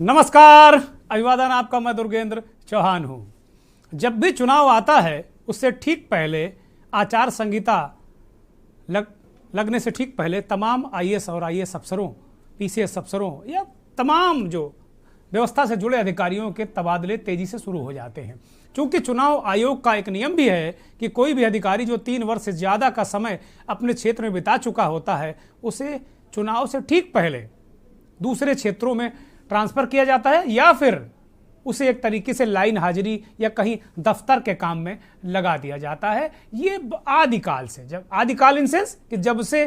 नमस्कार, अभिवादन। आपका मैं दुर्गेंद्र चौहान हूं। जब भी चुनाव आता है उससे ठीक पहले आचार संहिता लगने से ठीक पहले तमाम आईएएस और आईएएस अफसरों, पीसीएस अफसरों या तमाम जो व्यवस्था से जुड़े अधिकारियों के तबादले तेजी से शुरू हो जाते हैं। क्योंकि चुनाव आयोग का एक नियम भी है कि कोई भी अधिकारी जो 3 वर्ष से ज़्यादा का समय अपने क्षेत्र में बिता चुका होता है उसे चुनाव से ठीक पहले दूसरे क्षेत्रों में ट्रांसफ़र किया जाता है या फिर उसे एक तरीके से लाइन हाजिरी या कहीं दफ्तर के काम में लगा दिया जाता है। ये आदिकाल से, जब आदिकाल इन सेंस कि जब से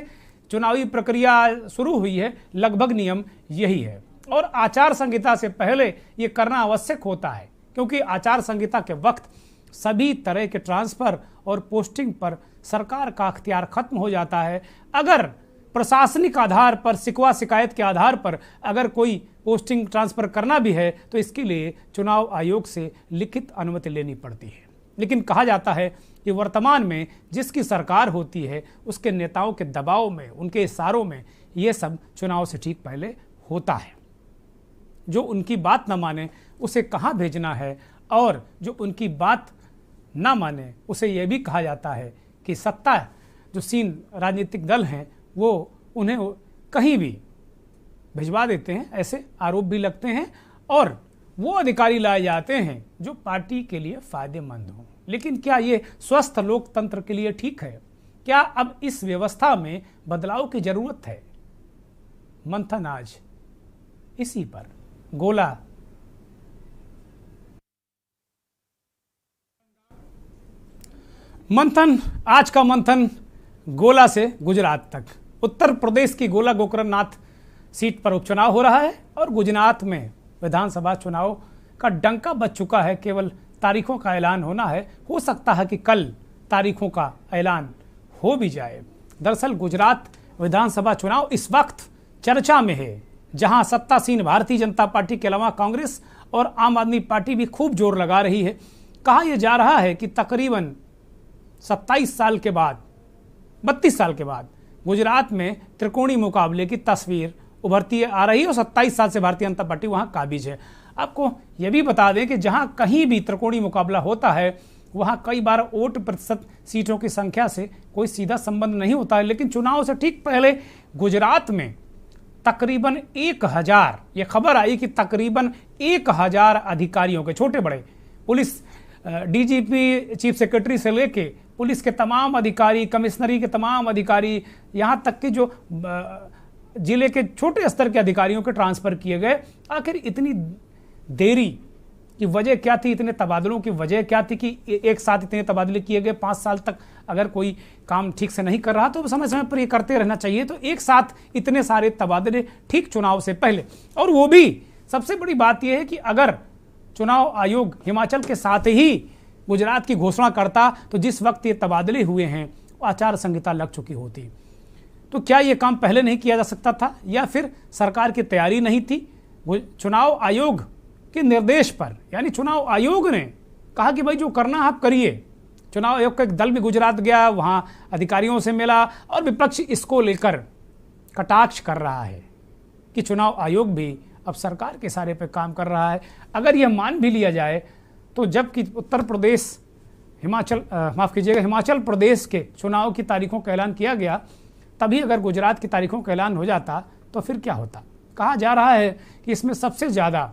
चुनावी प्रक्रिया शुरू हुई है, लगभग नियम यही है। और आचार संहिता से पहले ये करना आवश्यक होता है क्योंकि आचार संहिता के वक्त सभी तरह के ट्रांसफ़र और पोस्टिंग पर सरकार का अख्तियार खत्म हो जाता है। अगर प्रशासनिक आधार पर, शिकवा शिकायत के आधार पर अगर कोई पोस्टिंग ट्रांसफ़र करना भी है तो इसके लिए चुनाव आयोग से लिखित अनुमति लेनी पड़ती है। लेकिन कहा जाता है कि वर्तमान में जिसकी सरकार होती है उसके नेताओं के दबाव में, उनके इशारों में ये सब चुनाव से ठीक पहले होता है। जो उनकी बात न माने उसे कहाँ भेजना है, और जो उनकी बात ना माने उसे यह भी कहा जाता है कि सत्ता जो सीन राजनीतिक दल हैं वो उन्हें कहीं भी भिजवा देते हैं। ऐसे आरोप भी लगते हैं और वो अधिकारी लाए जाते हैं जो पार्टी के लिए फायदेमंद हों। लेकिन क्या ये स्वस्थ लोकतंत्र के लिए ठीक है? क्या अब इस व्यवस्था में बदलाव की जरूरत है? मंथन आज इसी पर। गोला मंथन, आज का मंथन गोला से गुजरात तक। उत्तर प्रदेश की गोला गोकरणनाथ सीट पर उपचुनाव हो रहा है और गुजरात में विधानसभा चुनाव का डंका बज चुका है। केवल तारीखों का ऐलान होना है। हो सकता है कि कल तारीखों का ऐलान हो भी जाए। दरअसल गुजरात विधानसभा चुनाव इस वक्त चर्चा में है, जहां सत्तासीन भारतीय जनता पार्टी के अलावा कांग्रेस और आम आदमी पार्टी भी खूब जोर लगा रही है। कहा यह जा रहा है कि तकरीबन 27 साल के बाद, 32 साल के बाद गुजरात में त्रिकोणीय मुकाबले की तस्वीर उभरती आ रही है और 27 साल से भारतीय जनता पार्टी वहां काबिज है। आपको यह भी बता दें कि जहां कहीं भी त्रिकोणीय मुकाबला होता है वहां कई बार वोट प्रतिशत सीटों की संख्या से कोई सीधा संबंध नहीं होता है। लेकिन चुनाव से ठीक पहले गुजरात में तकरीबन 1000, ये खबर आई कि तकरीबन 1000 अधिकारियों के, छोटे बड़े, पुलिस डीजीपी, चीफ सेक्रेटरी से लेके पुलिस के तमाम अधिकारी, कमिश्नरी के तमाम अधिकारी, यहाँ तक कि जो जिले के छोटे स्तर के अधिकारियों के ट्रांसफ़र किए गए। आखिर इतनी देरी की वजह क्या थी? इतने तबादलों की वजह क्या थी कि एक साथ इतने तबादले किए गए? 5 साल तक अगर कोई काम ठीक से नहीं कर रहा तो समय समय पर ये करते रहना चाहिए। तो एक साथ इतने सारे तबादले ठीक चुनाव से पहले, और वो भी सबसे बड़ी बात यह है कि अगर चुनाव आयोग हिमाचल के साथ ही गुजरात की घोषणा करता तो जिस वक्त ये तबादले हुए हैं वो आचार संहिता लग चुकी होती। तो क्या ये काम पहले नहीं किया जा सकता था, या फिर सरकार की तैयारी नहीं थी? चुनाव आयोग के निर्देश पर, यानी चुनाव आयोग ने कहा कि भाई जो करना आप करिए। चुनाव आयोग का एक दल भी गुजरात गया, वहाँ अधिकारियों से मिला और विपक्ष इसको लेकर कटाक्ष कर रहा है कि चुनाव आयोग भी अब सरकार के इशारे पर काम कर रहा है। अगर यह मान भी लिया जाए तो जबकि उत्तर प्रदेश, हिमाचल प्रदेश के चुनाव की तारीखों का ऐलान किया गया, तभी अगर गुजरात की तारीखों का ऐलान हो जाता तो फिर क्या होता? कहा जा रहा है कि इसमें सबसे ज़्यादा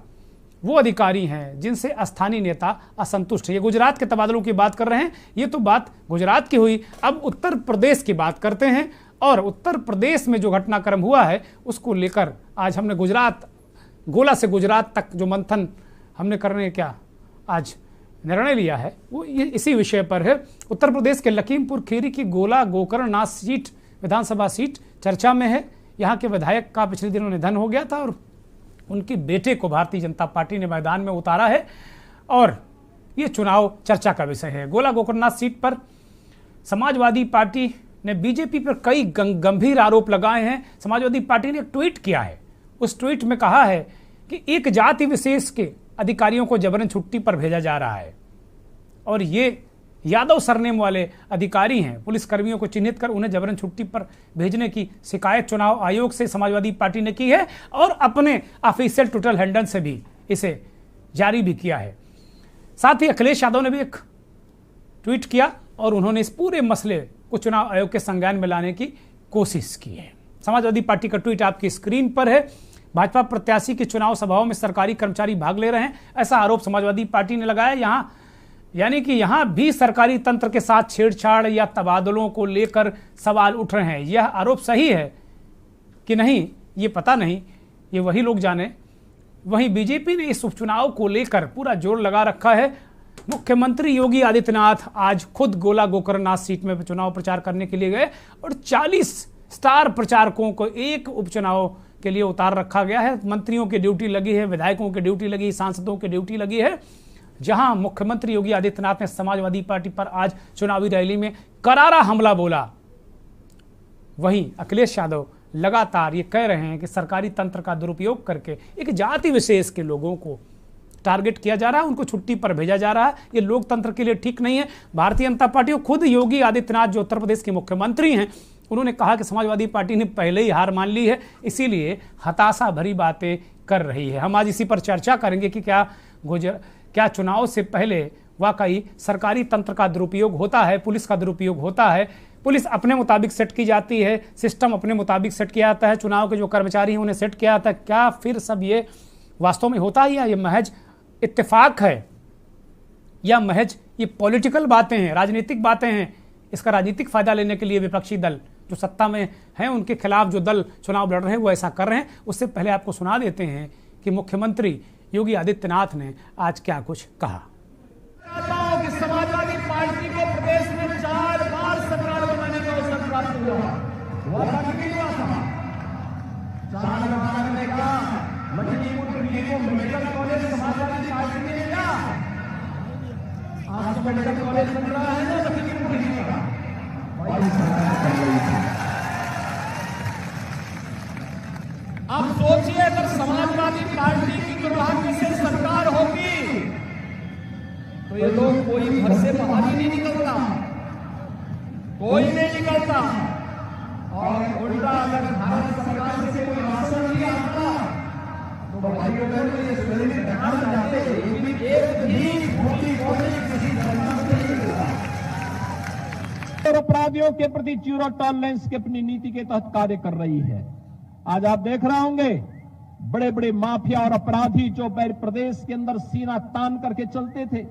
वो अधिकारी हैं जिनसे स्थानीय नेता असंतुष्ट है। ये गुजरात के तबादलों की बात कर रहे हैं, ये तो बात गुजरात की हुई। अब उत्तर प्रदेश की बात करते हैं और उत्तर प्रदेश में जो घटनाक्रम हुआ है उसको लेकर आज हमने गोला से गुजरात तक जो मंथन हमने करने क्या आज निर्णय लिया है वो ये इसी विषय पर है। उत्तर प्रदेश के लखीमपुर खीरी की गोला गोकरणनाथ सीट, विधानसभा सीट चर्चा में है। यहाँ के विधायक का पिछले दिनों निधन हो गया था और उनके बेटे को भारतीय जनता पार्टी ने मैदान में उतारा है और ये चुनाव चर्चा का विषय है। गोला गोकरणनाथ सीट पर समाजवादी पार्टी ने बीजेपी पर कई गंभीर आरोप लगाए हैं। समाजवादी पार्टी ने एक ट्वीट किया है। उस ट्वीट में कहा है कि एक जाति विशेष के अधिकारियों को जबरन छुट्टी पर भेजा जा रहा है और ये यादव सरनेम वाले अधिकारी हैं। पुलिस कर्मियों को चिन्हित कर उन्हें जबरन छुट्टी पर भेजने की शिकायत चुनाव आयोग से समाजवादी पार्टी ने की है और अपने ऑफिशियल ट्विटर हैंडल से भी इसे जारी भी किया है। साथ ही अखिलेश यादव ने भी एक ट्वीट किया और उन्होंने इस पूरे मसले को चुनाव आयोग के संज्ञान में लाने की कोशिश की है। समाजवादी पार्टी का ट्वीट आपकी स्क्रीन पर है। भाजपा प्रत्याशी की चुनाव सभाओं में सरकारी कर्मचारी भाग ले रहे हैं, ऐसा आरोप समाजवादी पार्टी ने लगाया। यहां यानी कि यहां भी सरकारी तंत्र के साथ छेड़छाड़ या तबादलों को लेकर सवाल उठ रहे हैं। यह आरोप सही है कि नहीं ये पता नहीं, ये वही लोग जाने। वहीं बीजेपी ने इस उपचुनाव को लेकर पूरा जोर लगा रखा है। मुख्यमंत्री योगी आदित्यनाथ आज खुद गोला गोकर्णनाथ सीट में चुनाव प्रचार करने के लिए गए और 40 स्टार प्रचारकों को एक उपचुनाव के लिए उतार रखा गया है। मंत्रियों की ड्यूटी लगी है, विधायकों की ड्यूटी लगी, सांसदों की ड्यूटी लगी है। जहां मुख्यमंत्री योगी आदित्यनाथ ने समाजवादी पार्टी पर आज चुनावी रैली में करारा हमला बोला, वहीं अखिलेश यादव लगातार ये कह रहे हैं कि सरकारी तंत्र का दुरुपयोग करके एक जाति विशेष के लोगों को टारगेट किया जा रहा है, उनको छुट्टी पर भेजा जा रहा है। ये लोकतंत्र के लिए ठीक नहीं है। भारतीय जनता पार्टी को खुद योगी आदित्यनाथ जो उत्तर प्रदेश के मुख्यमंत्री हैं, उन्होंने कहा कि समाजवादी पार्टी ने पहले ही हार मान ली है, इसीलिए हताशा भरी बातें कर रही है। हम आज इसी पर चर्चा करेंगे कि क्या चुनाव से पहले वाकई सरकारी तंत्र का दुरुपयोग होता है, पुलिस का दुरुपयोग होता है, पुलिस अपने मुताबिक सेट की जाती है, सिस्टम अपने मुताबिक सेट किया जाता है, चुनाव के जो कर्मचारी हैं उन्हें सेट किया जाता है। क्या फिर सब ये वास्तव में होता है या ये महज इत्तेफाक है या महज ये पॉलिटिकल बातें हैं, राजनीतिक बातें हैं? इसका राजनीतिक फायदा लेने के लिए विपक्षी दल जो सत्ता में हैं उनके खिलाफ जो दल चुनाव लड़ रहे हैं वो ऐसा कर रहे हैं। उससे पहले आपको सुना देते हैं कि मुख्यमंत्री योगी आदित्यनाथ ने आज क्या कुछ कहा। कि समाजवादी पार्टी को प्रदेश में 4 बार सरकार बनाने का अवसर प्राप्त हुआ। वादा कितनी हुआ था? 4 बार ने कहा मणिपुर को मेडिकल कॉलेज समाजवादी पार्टी ने दिया। आज तो मेडिकल कॉलेज बन रहा है ना मणिपुर का। अब सोचिए अगर समाजवादी पार्टी की दुर्भाग्य से सरकार होगी तो ये लोग कोई घर से बाहर ही नहीं निकलता, कोई नहीं निकलता। और उल्टा अगर भारत सरकार से कोई राशन नहीं आता तो भाइयों बहनों ये सुनिश्चित करना चाहते हैं कि एक भी भूखी कोई किसी धर्म से नहीं मिलता। और अपराधियों के प्रति जीरो टॉलरेंस की अपनी नीति के तहत कार्य कर रही है। आज आप देख रहे होंगे बड़े बड़े माफिया और अपराधी जो प्रदेश के अंदर सीना तान करके चलते थे,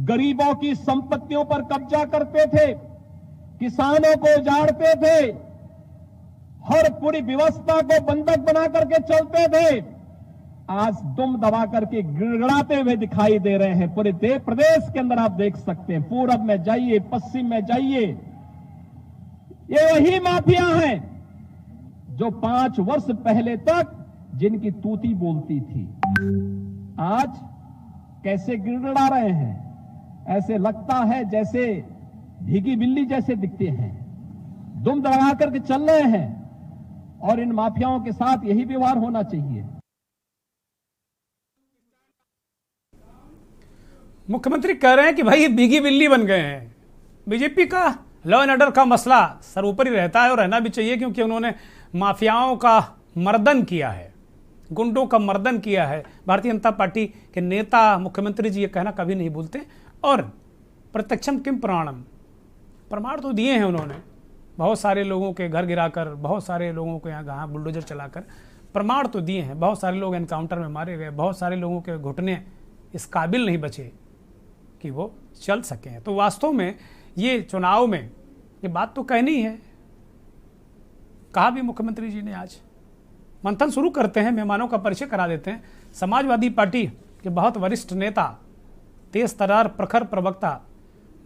गरीबों की संपत्तियों पर कब्जा करते थे, किसानों को उजाड़ते थे, हर पूरी व्यवस्था को बंधक बना करके चलते थे, आज दुम दबा करके गिड़गिड़ाते हुए दिखाई दे रहे हैं। पूरे प्रदेश के अंदर आप देख सकते हैं, पूरब में जाइए, पश्चिम में जाइए, ये वही माफिया हैं जो 5 वर्ष पहले तक जिनकी तूती बोलती थी, आज कैसे गिड़गिड़ा रहे हैं। ऐसे लगता है जैसे भीगी बिल्ली जैसे दिखते हैं, दुम दबा करके चल रहे हैं। और इन माफियाओं के साथ यही व्यवहार होना चाहिए। मुख्यमंत्री कह रहे हैं कि भाई ये भीगी बिल्ली बन गए हैं। बीजेपी का लॉ एंड ऑर्डर का मसला सर्वोपरि रहता है और रहना भी चाहिए, क्योंकि उन्होंने माफियाओं का मर्दन किया है, गुंडों का मर्दन किया है। भारतीय जनता पार्टी के नेता मुख्यमंत्री जी ये कहना कभी नहीं भूलते। और प्रत्यक्षम किम प्रमाणम, प्रमाण तो दिए हैं उन्होंने, बहुत सारे लोगों के घर गिराकर, बहुत सारे लोगों को यहाँ बुलडोजर चलाकर प्रमाण तो दिए हैं। बहुत सारे लोग एनकाउंटर में मारे गए, बहुत सारे लोगों के घुटने इस काबिल नहीं बचे कि वो चल सकें। तो वास्तव में ये चुनाव में ये बात तो कहनी है, कहा भी मुख्यमंत्री जी ने। आज मंथन शुरू करते हैं, मेहमानों का परिचय करा देते हैं। समाजवादी पार्टी के बहुत वरिष्ठ नेता, तेज तर्रार प्रखर प्रवक्ता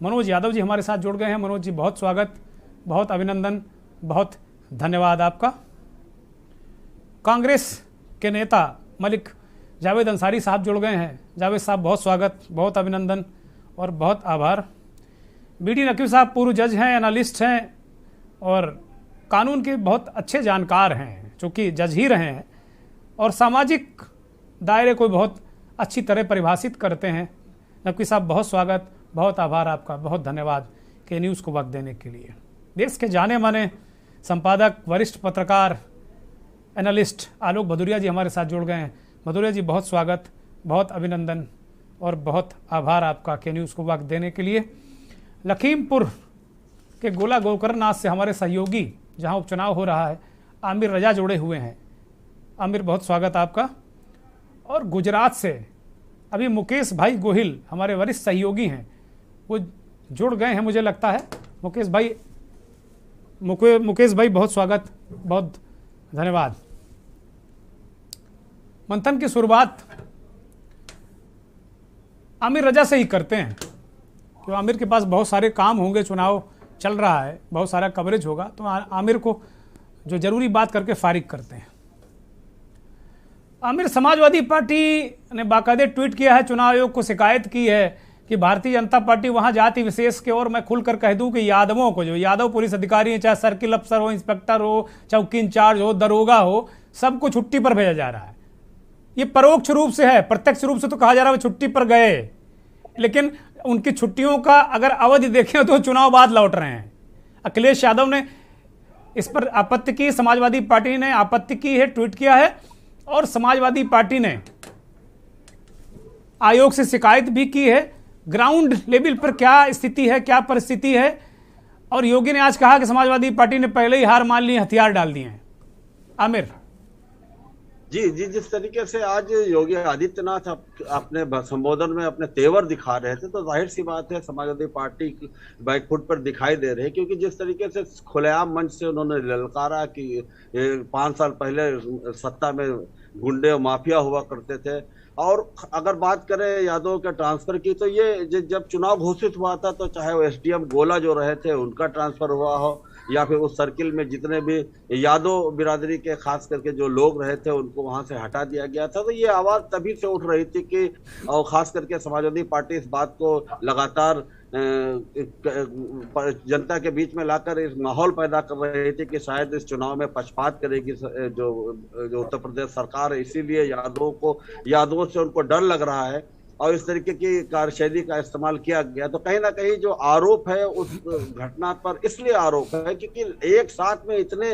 मनोज यादव जी हमारे साथ जुड़ गए हैं। मनोज जी बहुत स्वागत, बहुत अभिनंदन, बहुत धन्यवाद आपका। कांग्रेस के नेता मलिक जावेद अंसारी साहब जुड़ गए हैं। जावेद साहब बहुत स्वागत, बहुत अभिनंदन और बहुत आभार। बीडी नकवी साहब पूर्व जज हैं, एनालिस्ट हैं और कानून के बहुत अच्छे जानकार हैं, चूँकि जज ही रहे हैं और सामाजिक दायरे को बहुत अच्छी तरह परिभाषित करते हैं। नकवी साहब बहुत स्वागत, बहुत आभार आपका, बहुत धन्यवाद के न्यूज़ को वक्त देने के लिए। देश के जाने माने संपादक, वरिष्ठ पत्रकार, एनालिस्ट आलोक भदौरिया जी हमारे साथ जुड़ गए हैं। भदौरिया जी, बहुत स्वागत, बहुत अभिनंदन और बहुत आभार आपका के न्यूज़ को वक्त देने के लिए। लखीमपुर के गोला गोकर्णनाथ से हमारे सहयोगी, जहां उपचुनाव हो रहा है, आमिर रजा जुड़े हुए हैं। आमिर, बहुत स्वागत आपका। और गुजरात से अभी मुकेश भाई गोहिल हमारे वरिष्ठ सहयोगी हैं, वो जुड़ गए हैं मुझे लगता है। मुकेश भाई बहुत स्वागत, बहुत धन्यवाद। मंथन की शुरुआत आमिर रजा से ही करते हैं, क्योंकि आमिर के पास बहुत सारे काम होंगे, चुनाव चल रहा है, बहुत सारा कवरेज होगा, तो आमिर को जो जरूरी बात करके फारिग करते हैं। आमिर, समाजवादी पार्टी ने बाकायदे ट्वीट किया है, चुनाव आयोग को शिकायत की है कि भारतीय जनता पार्टी वहां जाति विशेष के, और मैं खुलकर कह दूं कि यादवों को, जो यादव पुलिस अधिकारी हैं, चाहे सर्किल अफसर हो, इंस्पेक्टर हो, चौकी इंचार्ज हो, दरोगा हो, सबको छुट्टी पर भेजा जा रहा है। ये परोक्ष रूप से है, प्रत्यक्ष रूप से तो कहा जा रहा है वो छुट्टी पर गए, लेकिन उनकी छुट्टियों का अगर अवधि देखें तो चुनाव बाद लौट रहे हैं। अखिलेश यादव ने इस पर आपत्ति की, समाजवादी पार्टी ने आपत्ति की है, ट्वीट किया है, और समाजवादी पार्टी ने आयोग से शिकायत भी की है। ग्राउंड लेवल पर क्या स्थिति है, क्या परिस्थिति है? और योगी ने आज कहा कि समाजवादी पार्टी ने पहले ही हार मान ली, हथियार डाल दिए हैं। आमिर जी, जिस तरीके से आज योगी आदित्यनाथ अपने संबोधन में अपने तेवर दिखा रहे थे, तो जाहिर सी बात है समाजवादी पार्टी बैकफुट पर दिखाई दे रही है, क्योंकि जिस तरीके से खुलेआम मंच से उन्होंने ललकारा कि 5 साल पहले सत्ता में गुंडे और माफिया हुआ करते थे। और अगर बात करें यादव के ट्रांसफर की, तो ये जब चुनाव घोषित हुआ था, तो चाहे वो एसडीएम गोला जो रहे थे उनका ट्रांसफर हुआ हो, या फिर उस सर्किल में जितने भी यादव बिरादरी के खास करके जो लोग रहे थे उनको वहां से हटा दिया गया था। तो ये आवाज तभी से उठ रही थी कि, और खास करके समाजवादी पार्टी इस बात को लगातार जनता के बीच में लाकर इस माहौल पैदा कर रही थी कि शायद इस चुनाव में पक्षपात करेगी जो उत्तर प्रदेश सरकार है, इसीलिए यादवों से उनको डर लग रहा है और इस तरीके की कार्यशैली का इस्तेमाल किया गया। तो कहीं ना कहीं जो आरोप है उस घटना पर इसलिए आरोप है क्योंकि एक साथ में इतने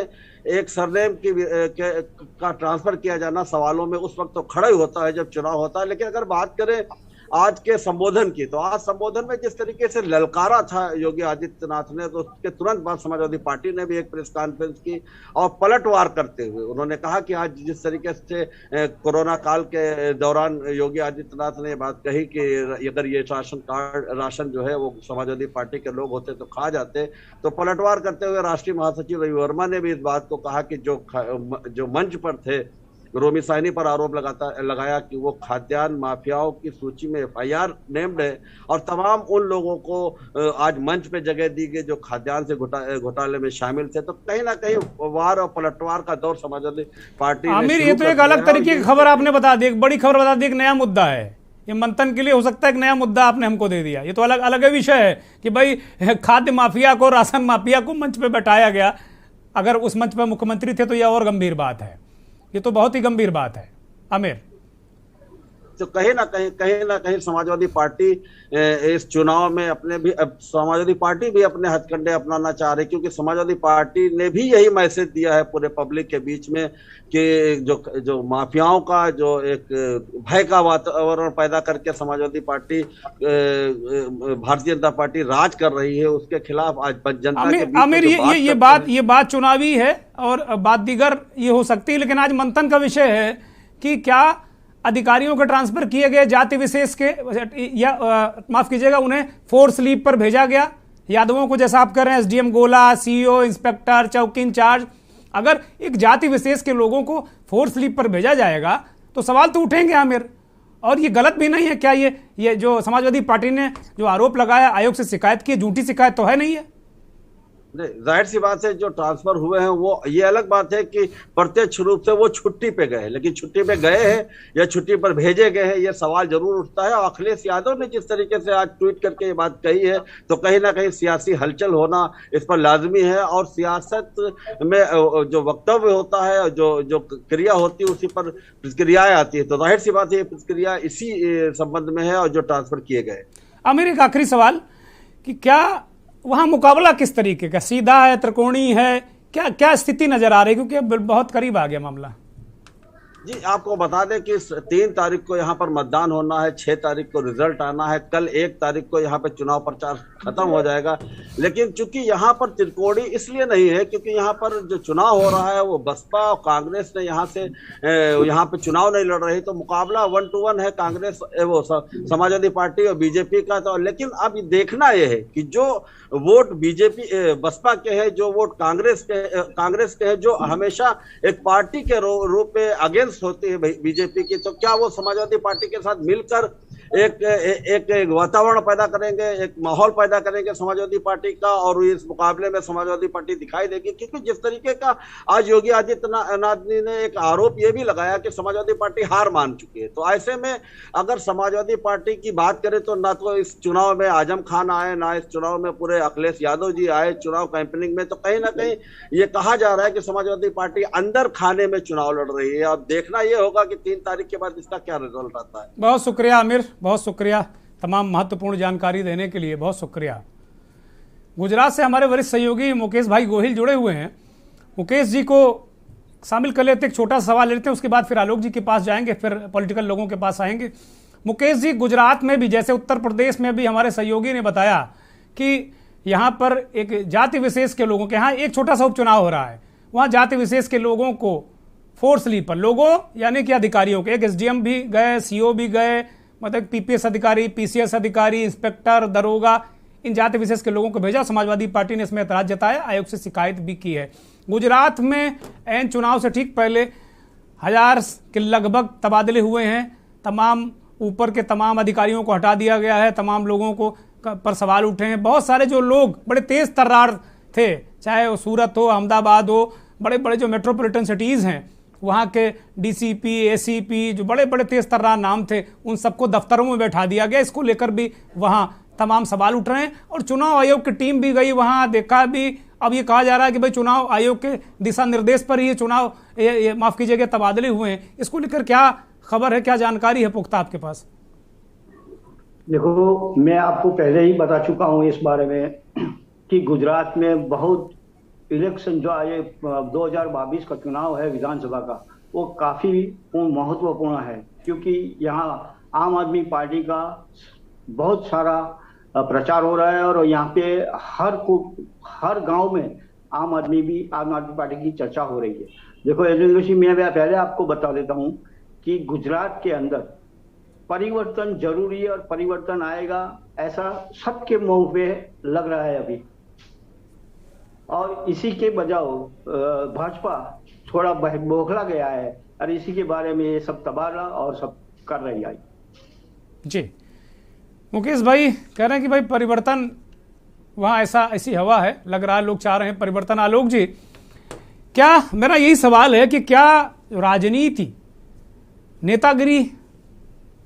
एक सरनेम का ट्रांसफर किया जाना सवालों में उस वक्त तो खड़ा ही होता है जब चुनाव होता है। लेकिन अगर बात करें आज के संबोधन की, तो आज संबोधन में जिस तरीके से ललकारा था योगी आदित्यनाथ ने, तो उसके तुरंत बाद समाजवादी पार्टी ने भी एक प्रेस कॉन्फ्रेंस की और पलटवार करते हुए उन्होंने कहा कि आज जिस तरीके से कोरोना काल के दौरान योगी आदित्यनाथ ने बात कही कि अगर ये राशन जो है वो समाजवादी पार्टी के लोग होते तो खा जाते, तो पलटवार करते हुए राष्ट्रीय महासचिव रवि वर्मा ने भी इस बात को कहा कि जो मंच पर थे रोमी साहनी पर आरोप लगाया कि वो खाद्यान्न माफियाओं की सूची में एफआईआर नेम्ड है और तमाम उन लोगों को आज मंच पे जगह दी गई जो खाद्यान्न से घोटाले में शामिल थे। तो कहीं ना कहीं वार और पलटवार का दौर समाजवादी पार्टी आमिर, ये तो एक अलग तरीके की खबर आपने बता दी, एक बड़ी खबर बता दी, एक नया मुद्दा है ये मंथन के लिए, हो सकता है एक नया मुद्दा आपने हमको दे दिया। ये तो अलग अलग विषय है कि भाई खाद्य माफिया को, राशन माफिया को मंच पे बैठाया गया। अगर उस मंच पर मुख्यमंत्री थे तो यह और गंभीर बात है, ये तो बहुत ही गंभीर बात है। आमिर, तो कहीं ना कहीं समाजवादी पार्टी इस चुनाव में समाजवादी पार्टी भी अपने हथकंडे अपनाना चाह रही, क्योंकि समाजवादी पार्टी ने भी यही मैसेज दिया है पूरे पब्लिक के बीच में कि जो माफियाओं का जो एक भय का वातावरण पैदा करके समाजवादी पार्टी भारतीय जनता पार्टी राज कर रही है, उसके खिलाफ आज जनता के बीच आमिर, ये बात चुनावी है और बात दीगर ये हो सकती है, लेकिन आज मंथन का विषय है कि क्या अधिकारियों के ट्रांसफर किए गए जाति विशेष के, या माफ कीजिएगा, उन्हें फोर्स लीव पर भेजा गया यादवों को, जैसा आप कह रहे हैं एसडीएम गोला, सीईओ, इंस्पेक्टर, चौकी इंचार्ज। अगर एक जाति विशेष के लोगों को फोर्स लीव पर भेजा जाएगा तो सवाल तो उठेंगे आमिर, और ये गलत भी नहीं है क्या? ये जो समाजवादी पार्टी ने जो आरोप लगाया, आयोग से शिकायत की, झूठी शिकायत तो है नहीं है? जाहिर सी बात है जो ट्रांसफर हुए हैं वो, ये अलग बात है कि प्रत्यक्ष रूप से वो छुट्टी पे गए, लेकिन छुट्टी पे गए हैं या छुट्टी पर भेजे गए हैं, ये सवाल जरूर उठता है। और अखिलेश यादव ने जिस तरीके से आज ट्वीट करके ये बात कही है, तो कहीं ना कहीं सियासी हलचल होना इस पर लाजमी है। और सियासत में जो वक्तव्य होता है, जो क्रिया होती है, उसी पर प्रतिक्रियाएं आती है। तो जाहिर सी बात है ये प्रतिक्रिया इसी संबंध में है और जो ट्रांसफर किए गए। आमिर, एक आखिरी सवाल कि क्या वहाँ मुकाबला किस तरीके का, सीधा है, त्रिकोणीय है, क्या क्या स्थिति नजर आ रही है, क्योंकि अब बहुत करीब आ गया मामला? जी, आपको बता दें कि 3 तारीख को यहाँ पर मतदान होना है, 6 तारीख को रिजल्ट आना है, कल 1 तारीख को यहाँ पे चुनाव प्रचार खत्म हो जाएगा। लेकिन चूंकि यहाँ पर त्रिकोणी इसलिए नहीं है क्योंकि यहाँ पर जो चुनाव हो रहा है वो बसपा और कांग्रेस ने यहाँ से यहाँ पे चुनाव नहीं लड़ रही, तो मुकाबला 1 to 1 है कांग्रेस वो समाजवादी पार्टी और बीजेपी का। तो लेकिन अब देखना यह है कि जो वोट बीजेपी बसपा के हैं, जो वोट कांग्रेस के हैं, जो हमेशा एक पार्टी के रूप में अगेंस्ट होती है बीजेपी की, तो क्या वो समाजवादी पार्टी के साथ मिलकर एक वातावरण पैदा करेंगे, एक माहौल पैदा करेंगे समाजवादी पार्टी का, और इस मुकाबले में समाजवादी पार्टी दिखाई देगी। क्योंकि जिस तरीके का आज योगी आदित्यनाथ ने एक आरोप ये भी लगाया कि समाजवादी पार्टी हार मान चुकी है, तो ऐसे में अगर समाजवादी पार्टी की बात करें तो ना तो इस चुनाव में आजम खान आए, ना इस चुनाव में पूरे अखिलेश यादव जी आए चुनाव कैंपेनिंग में, तो कहीं ना कहीं ये कहा जा रहा है कि समाजवादी पार्टी अंदर खाने में चुनाव लड़ रही है। अब देखना यह होगा कि 3 तारीख के बाद इसका क्या रिजल्ट आता है। बहुत शुक्रिया आमिर, बहुत शुक्रिया तमाम महत्वपूर्ण जानकारी देने के लिए, बहुत शुक्रिया। गुजरात से हमारे वरिष्ठ सहयोगी मुकेश भाई गोहिल जुड़े हुए हैं। मुकेश जी को शामिल कर लेते, एक छोटा सवाल लेते हैं, उसके बाद फिर आलोक जी के पास जाएंगे, फिर पॉलिटिकल लोगों के पास आएंगे। मुकेश जी, गुजरात में भी जैसे उत्तर प्रदेश में भी हमारे सहयोगी ने बताया कि यहाँ पर एक जाति विशेष के लोगों के यहाँ एक छोटा सा उपचुनाव हो रहा है, वहाँ जाति विशेष के लोगों को फोर्सली पर लोगों यानी कि अधिकारियों के, एक एसडीएम भी गए, सीओ भी गए, मतलब पीपीएस अधिकारी, पीसीएस अधिकारी, इंस्पेक्टर, दरोगा, इन जाति विशेष के लोगों को भेजा। समाजवादी पार्टी ने इसमें एतराज जताया, आयोग से शिकायत भी की है। गुजरात में एन चुनाव से ठीक पहले 1000 के लगभग तबादले हुए हैं, तमाम ऊपर के तमाम अधिकारियों को हटा दिया गया है, तमाम लोगों को पर सवाल उठे हैं। बहुत सारे जो लोग बड़े तेज तर्रार थे, चाहे वो सूरत हो, अहमदाबाद हो, बड़े बड़े जो मेट्रोपॉलिटन सिटीज़ हैं, वहाँ के डीसीपी, एसीपी, जो बड़े बड़े तेज तर्रार नाम थे, उन सबको दफ्तरों में बैठा दिया गया। इसको लेकर भी वहाँ तमाम सवाल उठ रहे हैं और चुनाव आयोग की टीम भी गई वहाँ, देखा भी। अब ये कहा जा रहा है कि भाई चुनाव आयोग के दिशा निर्देश पर ये चुनाव माफ़ कीजिएगा तबादले हुए हैं। इसको लेकर क्या खबर है, क्या जानकारी है पुख्ता आपके पास? देखो, मैं आपको पहले ही बता चुका हूँ इस बारे में कि गुजरात में बहुत इलेक्शन जो आए 2022 का चुनाव है विधानसभा का, वो काफ़ी महत्वपूर्ण है, क्योंकि यहाँ आम आदमी पार्टी का बहुत सारा प्रचार हो रहा है और यहाँ पे हर गांव में आम आदमी पार्टी की चर्चा हो रही है। देखो एजेंसी, मैं पहले आपको बता देता हूँ कि गुजरात के अंदर परिवर्तन जरूरी है और परिवर्तन आएगा, ऐसा सबके मुंह पे लग रहा है अभी। और इसी के बजाय भाजपा थोड़ा बौखला गया है और इसी के बारे में ये सब तबादला और सब कर रही है। जी, मुकेश भाई कह रहे हैं कि भाई परिवर्तन वहाँ ऐसी हवा है, लग रहा है लोग चाह रहे हैं परिवर्तन। आलोक जी, क्या मेरा यही सवाल है कि क्या राजनीति, नेतागिरी,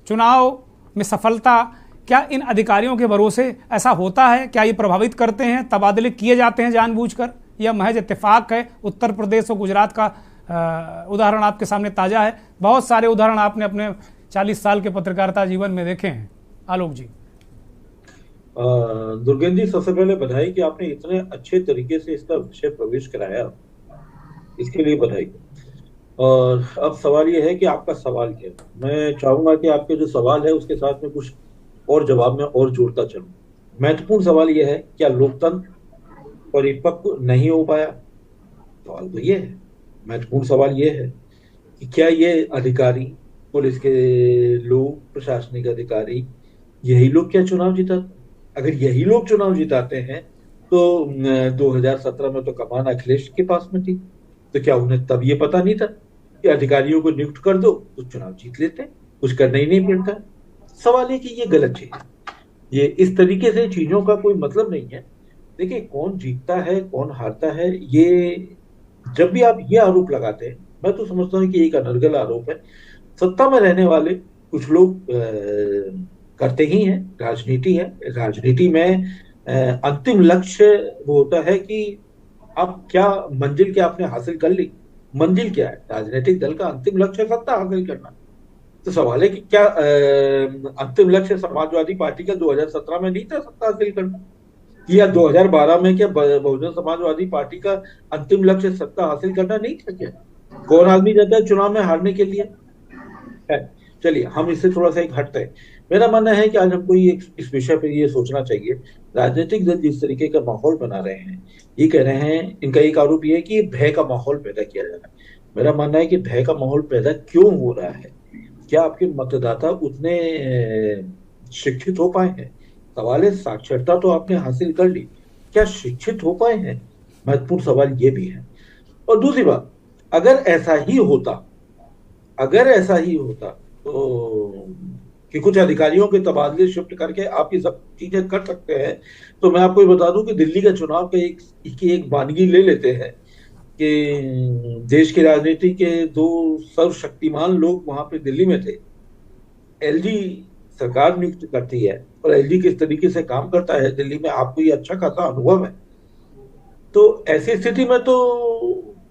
चुनाव में सफलता, क्या इन अधिकारियों के भरोसे ऐसा होता है? क्या ये प्रभावित करते हैं, तबादले किए जाते हैं जानबूझकर, या महज इत्तेफाक है? उत्तर प्रदेश और गुजरात का उदाहरण आपके सामने ताज़ा है, बहुत सारे उदाहरण आपने अपने 40 साल के पत्रकारिता जीवन में देखे हैं। आलोक जी। दुर्गेंद्र जी, सबसे पहले बधाई कि आपने इतने अच्छे तरीके से इसका विषय प्रवेश कराया, इसके लिए बधाई। और अब सवाल ये है कि आपका सवाल क्या है। मैं चाहूंगा कि आपके जो सवाल है उसके साथ में कुछ और जवाब में और जोड़ता चलूं। महत्वपूर्ण सवाल यह है, क्या लोकतंत्र परिपक्व नहीं हो पाया? सवाल तो ये है। महत्वपूर्ण सवाल ये है कि क्या ये अधिकारी, पुलिस के लोग, प्रशासनिक अधिकारी, यही लोग क्या चुनाव जिताते? अगर यही लोग चुनाव जिताते हैं तो 2017 में तो कमान अखिलेश के पास में थी, तो क्या उन्हें तब ये पता नहीं था कि अधिकारियों को नियुक्त कर दो तो चुनाव जीत लेते, कुछ करना ही नहीं पड़ता? सवाल है कि ये गलत चीज है, ये इस तरीके से चीजों का कोई मतलब नहीं है। देखिए, कौन जीतता है कौन हारता है, ये जब भी आप ये आरोप लगाते हैं, मैं तो समझता हूँ कि एक अनर्गल आरोप है। सत्ता में रहने वाले कुछ लोग करते ही हैं, राजनीति है। राजनीति में अंतिम लक्ष्य वो होता है कि आप क्या मंजिल क्या आपने हासिल कर ली, मंजिल क्या है? राजनीतिक दल का अंतिम लक्ष्य सत्ता हासिल करना। तो सवाल है कि क्या अंतिम लक्ष्य समाजवादी पार्टी का 2017 में नहीं था सत्ता हासिल करना, या 2012 में क्या बहुजन समाजवादी पार्टी का अंतिम लक्ष्य सत्ता हासिल करना नहीं था क्या? कौन आदमी जाता है चुनाव में हारने के लिए? है। चलिए हम इससे थोड़ा सा एक हटते हैं। मेरा मानना है कि आज हमको ये इस विषय पर ये सोचना चाहिए, राजनीतिक दल जिस तरीके का माहौल बना रहे हैं, ये कह रहे हैं, इनका एक आरोप ये है कि भय का माहौल पैदा किया जा रहा है। मेरा मानना है कि भय का माहौल पैदा क्यों हो रहा है? क्या आपके मतदाता उतने शिक्षित हो पाए हैं? सवाल है, साक्षरता तो आपने हासिल कर ली, क्या शिक्षित हो पाए हैं? महत्वपूर्ण सवाल ये भी है। और दूसरी बात, अगर ऐसा ही होता तो कि कुछ अधिकारियों के तबादले शिफ्ट करके आप ये सब चीजें कर सकते हैं, तो मैं आपको ये बता दूं कि दिल्ली का चुनाव का एक वानगी ले लेते हैं कि देश की राजनीति के दो सर्वशक्तिमान लोग वहां पे दिल्ली में थे। एलजी सरकार नियुक्त करती है और एलजी किस तरीके से काम करता है दिल्ली में, आपको ये अच्छा खासा अनुभव है। तो ऐसी स्थिति में तो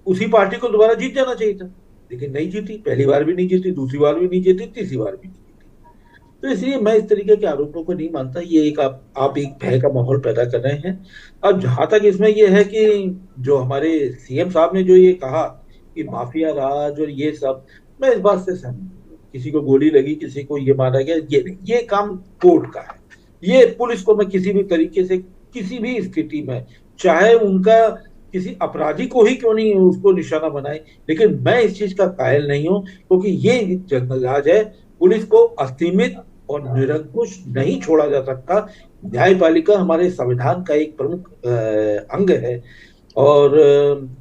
उसी पार्टी को दोबारा जीत जाना चाहिए था, लेकिन नहीं जीती। पहली बार भी नहीं जीती, दूसरी बार भी नहीं जीती, तीसरी बार भी नहीं जीती। तो इसलिए मैं इस तरीके के आरोपों को नहीं मानता। ये एक आप एक भय का माहौल पैदा कर रहे हैं। अब जहां तक इसमें ये है कि जो हमारे सीएम साहब ने जो ये कहा कि माफिया राज और ये सब, मैं इस बात से सहमत हूं। किसी को गोली लगी, किसी को ये मारा गया, ये नहीं, ये काम कोर्ट का है। ये पुलिस को मैं किसी भी तरीके से किसी भी स्थिति में, चाहे उनका किसी अपराधी को ही क्यों नहीं उसको निशाना बनाए, लेकिन मैं इस चीज का कायल नहीं हूं, क्योंकि ये जंगलराज है। पुलिस को असीमित और निरंकुश नहीं छोड़ा जा सकता। न्यायपालिका हमारे संविधान का एक प्रमुख अंग है, और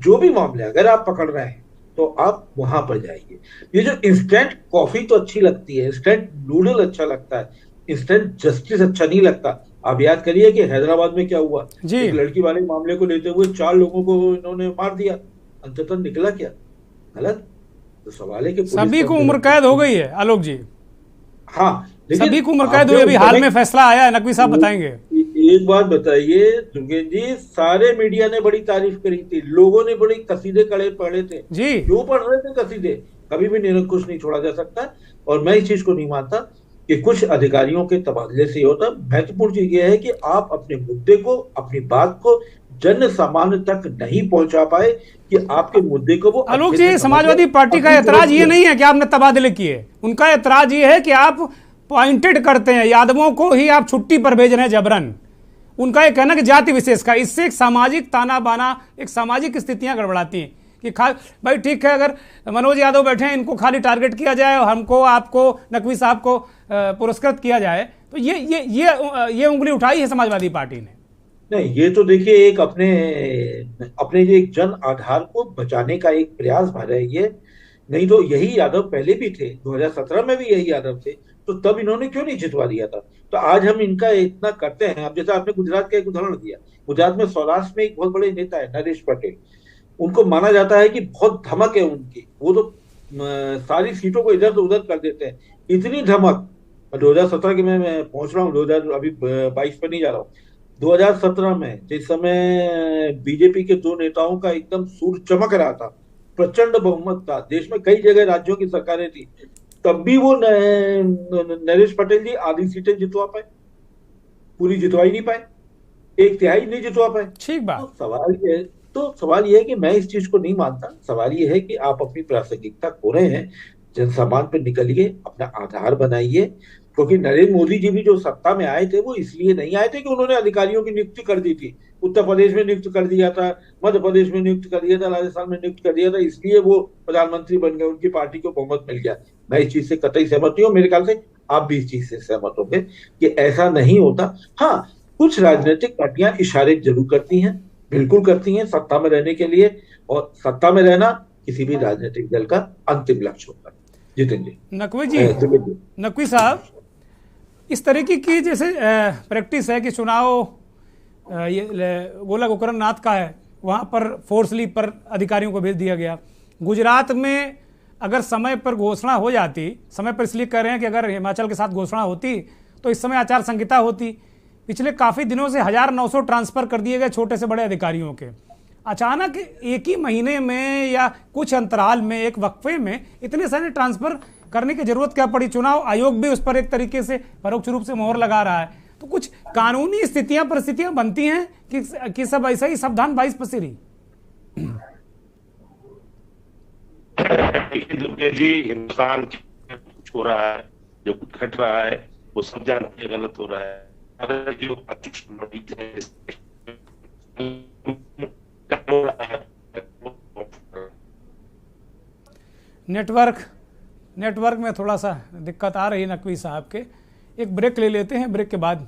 जो भी मामले अगर आप पकड़ रहे हैं तो आप वहां पर जाइए। ये जो इंस्टेंट कॉफी तो अच्छी लगती है, इंस्टेंट नूडल अच्छा लगता है, इंस्टेंट जस्टिस अच्छा नहीं लगता। आप याद करिए कि हैदराबाद में क्या हुआ, एक लड़की वाले मामले को लेते हुए 4 लोगों को इन्होंने मार दिया, अंततः निकला क्या? गलत। तो सवाल है कि सभी को उम्र कैद हो गई है आलोक जी। हाँ, सभी को उम्र कैद हुई, अभी हाल में फैसला आया है, नकवी साहब बताएंगे। एक बात बताइए दुर्गेश जी, सारे मीडिया ने बड़ी तारीफ करी थी, लोगों ने बड़े कसीदे पढ़े थे जी, क्यों पढ़ रहे थे कसीदे? कभी भी निरंकुश नहीं छोड़ा जा सकता। और मैं इस चीज को नहीं मानता कि कुछ अधिकारियों के तबादले से होता। महत्वपूर्ण चीज यह है कि आप अपने मुद्दे को, अपनी बात को जन सामान्य तक नहीं पहुंचा पाए कि आपके मुद्दे को वो। आलोक जी, समाजवादी पार्टी का ऐतराज ये नहीं है कि आपने तबादले किए, उनका ऐतराज ये है कि आप पॉइंटेड करते हैं, यादवों को ही आप छुट्टी पर भेज रहे हैं जबरन। उनका ये कहना कि जाति विशेष का, इससे एक सामाजिक ताना बाना, एक सामाजिक स्थितियां गड़बड़ाती हैं कि भाई ठीक है, अगर मनोज यादव बैठे हैं, इनको खाली टारगेट किया जाए और हमको, आपको, नकवी साहब को पुरस्कृत किया जाए, तो ये उंगली उठाई है समाजवादी पार्टी ने। नहीं, ये तो देखिए एक अपने एक जन आधार को बचाने का एक प्रयास भर है ये। नहीं तो यही यादव पहले भी थे, 2017 में भी यही यादव थे, तो तब इन्होंने क्यों नहीं जितवा दिया था? तो आज हम इनका इतना करते हैं। अब जैसे आपने गुजरात का एक उदाहरण दिया, गुजरात में सौराष्ट्र में एक बहुत बड़े नेता है नरेश पटेल, उनको माना जाता है कि बहुत धमक है उनकी, वो तो सारी सीटों को इधर से उधर कर देते हैं, इतनी धमक। 2017 के मैं पहुंच रहा हूँ, 2022 पे नहीं जा रहा हूँ। 2017 में जिस समय बीजेपी के 2 नेताओं का एकदम सूर चमक रहा था, प्रचंड बहुमत था, देश में कई जगह राज्यों की सरकारें थी, तब भी वो नरेश पटेल जी आधी सीटें जितवा पाए, पूरी जितवा ही नहीं पाए, 1/3 नहीं जितवा पाए। ठीक बात। तो सवाल ये है कि मैं इस चीज को नहीं मानता। सवाल ये है कि आप अपनी प्रासंगिकता खो रहे हैं, जनसामान्य पे निकलिए, अपना आधार बनाइए। क्योंकि नरेंद्र मोदी जी भी जो सत्ता में आए थे, वो इसलिए नहीं आए थे कि उन्होंने अधिकारियों की नियुक्ति कर दी थी। उत्तर प्रदेश में नियुक्त कर दिया था, मध्य प्रदेश में नियुक्त कर दिया था, राजस्थान में नियुक्त कर दिया था, इसलिए वो प्रधानमंत्री बन गए, उनकी पार्टी को बहुमत मिल गया। मैं इस चीज से कतई सहमत नहीं हूँ, मेरे ख्याल से आप भी इस चीज से सहमत होंगे कि ऐसा नहीं होता। हाँ, कुछ राजनीतिक पार्टियां इशारे जरूर करती हैं, बिल्कुल करती हैं, सत्ता में रहने के लिए, और सत्ता में रहना किसी भी राजनीतिक दल का अंतिम लक्ष्य होता है। जितेंद्र जी, नकवी साहब, इस तरीके की जैसे प्रैक्टिस है कि चुनाव गोला गोकर्ण नाथ का है, वहाँ पर फोर्स लीव पर अधिकारियों को भेज दिया गया। गुजरात में अगर समय पर घोषणा हो जाती, समय पर इसलिए कह रहे हैं कि अगर हिमाचल के साथ घोषणा होती तो इस समय आचार संहिता होती। पिछले काफ़ी दिनों से 1900 ट्रांसफ़र कर दिए गए छोटे से बड़े अधिकारियों के। अचानक एक ही महीने में या कुछ अंतराल में, एक वक्फे में इतने सारे ट्रांसफर करने की जरूरत क्या पड़ी? चुनाव आयोग भी उस पर एक तरीके से परोक्ष रूप से मोहर लगा रहा है। तो कुछ कानूनी परिस्थितियां बनती हैं कि सब ऐसा ही सावधान 22 पसीरी। दुर्गे जी, हिंदुस्तान कुछ हो रहा है, जो कुछ घट रहा है वो सब जानते गलत हो रहा है। अगर जो नेटवर्क में थोड़ा सा दिक्कत आ रही है नकवी साहब के। एक ब्रेक ले लेते हैं, ब्रेक के बाद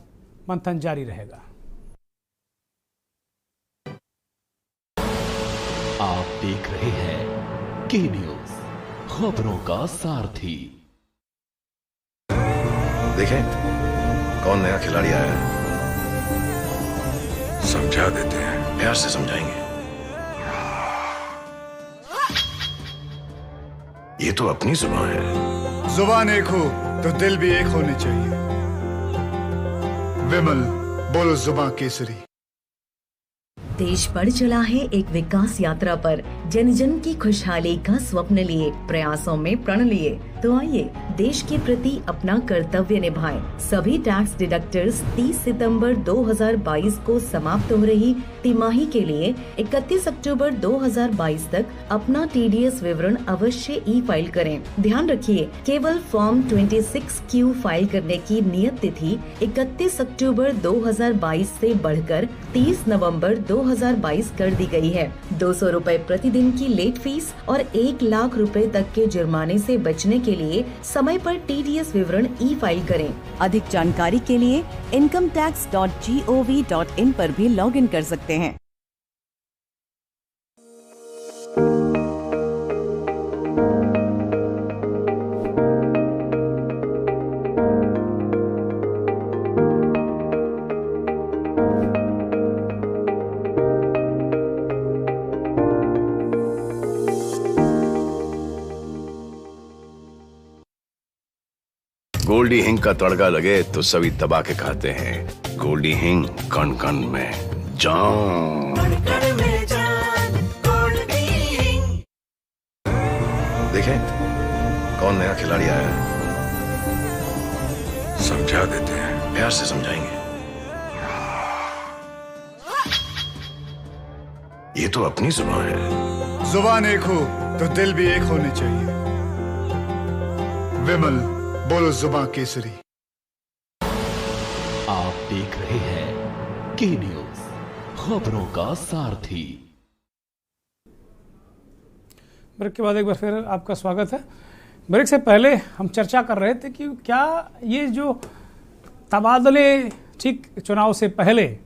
मंथन जारी रहेगा। आप देख रहे हैं के न्यूज, खबरों का सारथी। देखें कौन नया खिलाड़ी आया है, समझा देते हैं, प्यार से समझाएंगे। ये तो अपनी जुबान है। जुबान एक हो तो दिल भी एक होने चाहिए। विमल, बोलो जुबान केसरी। देश बढ़ चला है एक विकास यात्रा पर, जन जन की खुशहाली का स्वप्न लिए, प्रयासों में प्रण लिए। तो आइए देश के प्रति अपना कर्तव्य निभाएं। सभी टैक्स डिडक्टर्स 30 सितंबर 2022 को समाप्त हो रही तिमाही के लिए 31 अक्टूबर 2022 तक अपना TDS विवरण अवश्य ई-फाइल करें। ध्यान रखिए, केवल फॉर्म 26Q फाइल करने की नियत तिथि 31 अक्टूबर 2022 से बढ़कर 30 नवंबर 2022 कर दी गई है। 200 रुपए प्रतिदिन की लेट फीस और 1 लाख रुपए तक के जुर्माने से बचने के लिए समय पर TDS विवरण ई-फाइल करें। अधिक जानकारी के लिए incometax.gov.in पर भी लॉगिन कर सकते हैं। गोल्डी हिंग का तड़का लगे तो सभी दबा के खाते हैं। गोल्डी हिंग, कण कण में जान। देखें कौन नया खिलाड़ी आया है, समझा देते हैं, प्यार से समझाएंगे। ये तो अपनी जुबान है। जुबान एक हो तो दिल भी एक होने चाहिए। विमल, बोलो जुबान केसरी। आप देख रहे हैं के न्यूज, खबरों का सारथी। ब्रेक के बाद एक बार फिर आपका स्वागत है। ब्रेक से पहले हम चर्चा कर रहे थे कि क्या ये जो तबादले ठीक चुनाव से पहले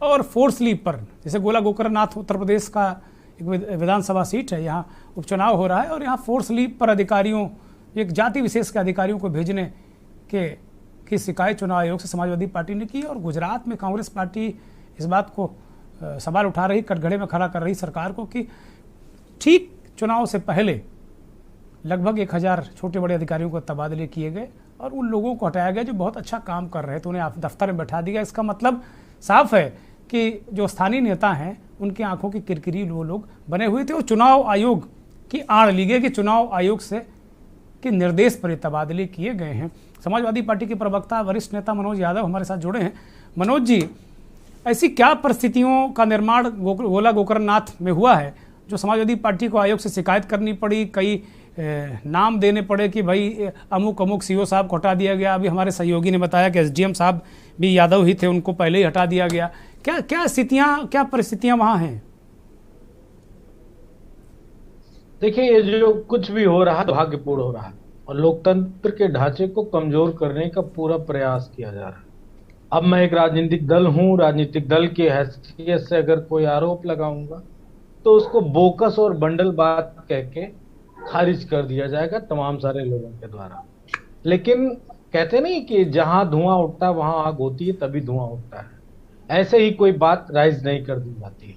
और फोर्स लीव पर, जैसे गोला गोकरणनाथ उत्तर प्रदेश का एक विधानसभा सीट है, यहाँ उपचुनाव हो रहा है और यहाँ फोर्स लीव पर अधिकारियों, एक जाति विशेष के अधिकारियों को भेजने की शिकायत चुनाव आयोग से समाजवादी पार्टी ने की। और गुजरात में कांग्रेस पार्टी इस बात को सवाल उठा रही, कटघरे में खड़ा कर रही सरकार को कि ठीक चुनाव से पहले लगभग 1000 छोटे बड़े अधिकारियों को तबादले किए गए और उन लोगों को हटाया गया जो बहुत अच्छा काम कर रहे थे, उन्हें दफ्तर में बैठा दिया। इसका मतलब साफ है कि जो स्थानीय नेता हैं उनकी आंखों की किरकिरी वो लोग बने हुए थे और चुनाव आयोग की आड़ ली गई कि चुनाव आयोग से के निर्देश पर तबादले किए गए हैं। समाजवादी पार्टी के प्रवक्ता वरिष्ठ नेता मनोज यादव हमारे साथ जुड़े हैं। मनोज जी, ऐसी क्या परिस्थितियों का निर्माण गोला गोकरणनाथ में हुआ है जो समाजवादी पार्टी को आयोग से शिकायत करनी पड़ी? कई नाम देने पड़े कि भाई अमुक अमुक CO साहब को हटा दिया गया। अभी हमारे सहयोगी ने बताया कि SDM साहब भी यादव ही थे, उनको पहले ही हटा दिया गया। क्या परिस्थितियां वहां हैं? देखिए, ये जो कुछ भी हो रहा है दुर्भाग्यपूर्ण हो रहा है और लोकतंत्र के ढांचे को कमजोर करने का पूरा प्रयास किया जा रहा है। अब मैं एक राजनीतिक दल हूं, राजनीतिक दल की हैसियत से अगर कोई आरोप लगाऊंगा तो उसको बोकस और बंडल बात कह के खारिज कर दिया जाएगा तमाम सारे लोगों के द्वारा। लेकिन कहते नहीं कि जहां धुआं उठता है वहां आग होती है, तभी धुआं उठता है। ऐसे ही कोई बात राइज नहीं कर दी जाती है।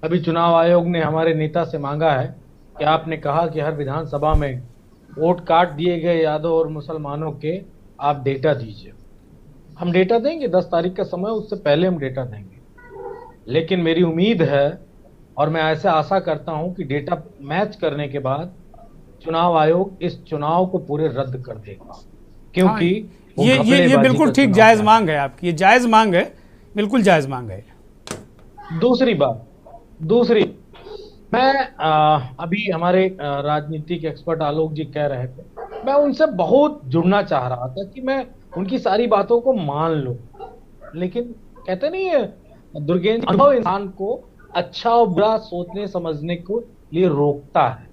अभी चुनाव आयोग ने हमारे नेता से मांगा है कि आपने कहा कि हर विधानसभा में वोट काट दिए गए यादव और मुसलमानों के आप डेटा दीजिए। हम डेटा देंगे, 10 तारीख का समय, उससे पहले हम डेटा देंगे। लेकिन मेरी उम्मीद है और मैं ऐसे आशा करता हूं कि डेटा मैच करने के बाद चुनाव आयोग इस चुनाव को पूरे रद्द कर देगा, क्योंकि ये बिल्कुल ठीक जायज मांग है आपकी, ये जायज मांग है, बिल्कुल जायज मांग है। दूसरी मैं अभी हमारे राजनीतिक एक्सपर्ट आलोक जी कह रहे थे, मैं उनसे बहुत जुड़ना चाह रहा था कि मैं उनकी सारी बातों को मान लूं, लेकिन कहते नहीं है दुर्गेंद्र, अनुभव इंसान को अच्छा और बुरा सोचने समझने को लिए रोकता है।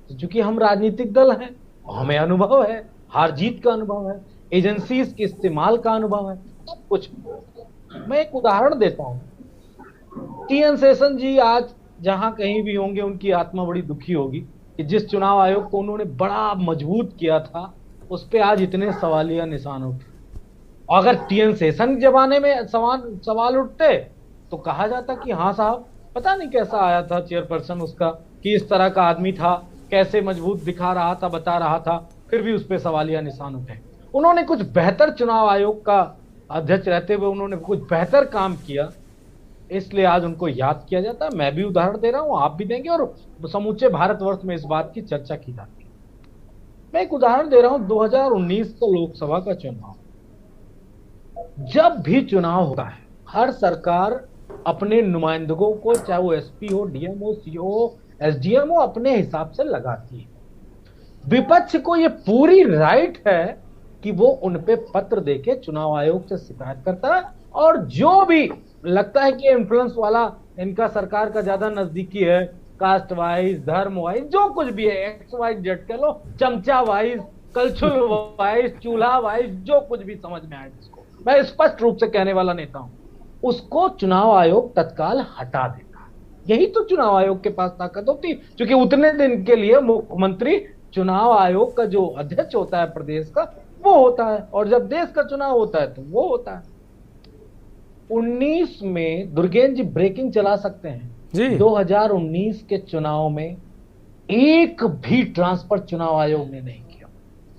क्योंकि हम राजनीतिक दल हैं, हमें अनुभव है, हार जीत का अनुभव है, एजेंसीज के इस्तेमाल का अनुभव है, सब कुछ। मैं एक उदाहरण देता हूं, टीएन शेषन जी आज जहां कहीं भी होंगे उनकी आत्मा बड़ी दुखी होगी कि जिस चुनाव आयोग को उन्होंने बड़ा मजबूत किया था उस पे आज इतने सवालिया निशान उठे। अगर टीएन शेषन के जमाने में सवाल उठते तो कहा जाता कि हाँ साहब पता नहीं कैसा आया था चेयरपर्सन उसका, कि इस तरह का आदमी था, कैसे मजबूत दिखा रहा था, बता रहा था, फिर भी उस पर सवालिया निशान उठे। उन्होंने कुछ बेहतर, चुनाव आयोग का अध्यक्ष रहते हुए उन्होंने कुछ बेहतर काम किया, इसलिए आज उनको याद किया जाता है। मैं भी उदाहरण दे रहा हूं, आप भी देंगे, और समूचे भारतवर्ष में इस बात की चर्चा की जाती है। मैं एक उदाहरण दे रहा हूं, 2019 का लोकसभा का चुनाव। जब भी चुनाव होता है हर सरकार अपने नुमाइंदों को, चाहे वो एसपी हो, डीएम हो, सीओ हो, एसडीएम हो, अपने हिसाब से लगाती है। विपक्ष को ये पूरी राइट है कि वो उन पे पत्र देके चुनाव आयोग से शिकायत करता है, और जो भी लगता है कि इन्फ्लुएंस वाला इनका सरकार का ज्यादा नजदीकी है, कास्ट वाइज, धर्म वाइज, जो कुछ भी है, एक्स वाइज जेड कह लो, चमचा वाइज, कलछुल वाइज, चूल्हा वाइज, जो कुछ भी समझ में आए जिसको, मैं स्पष्ट रूप से कहने वाला नेता हूं, उसको चुनाव आयोग तत्काल हटा देता। यही तो चुनाव आयोग के पास ताकत होती, क्योंकि उतने दिन के लिए मुख्यमंत्री चुनाव आयोग का जो अध्यक्ष होता है प्रदेश का वो होता है, और जब देश का चुनाव होता है तो वो होता है। 19 में दुर्गेंद्र जी ब्रेकिंग चला सकते हैं जी। 2019 के चुनाव में एक भी ट्रांसफर चुनाव आयोग ने नहीं किया।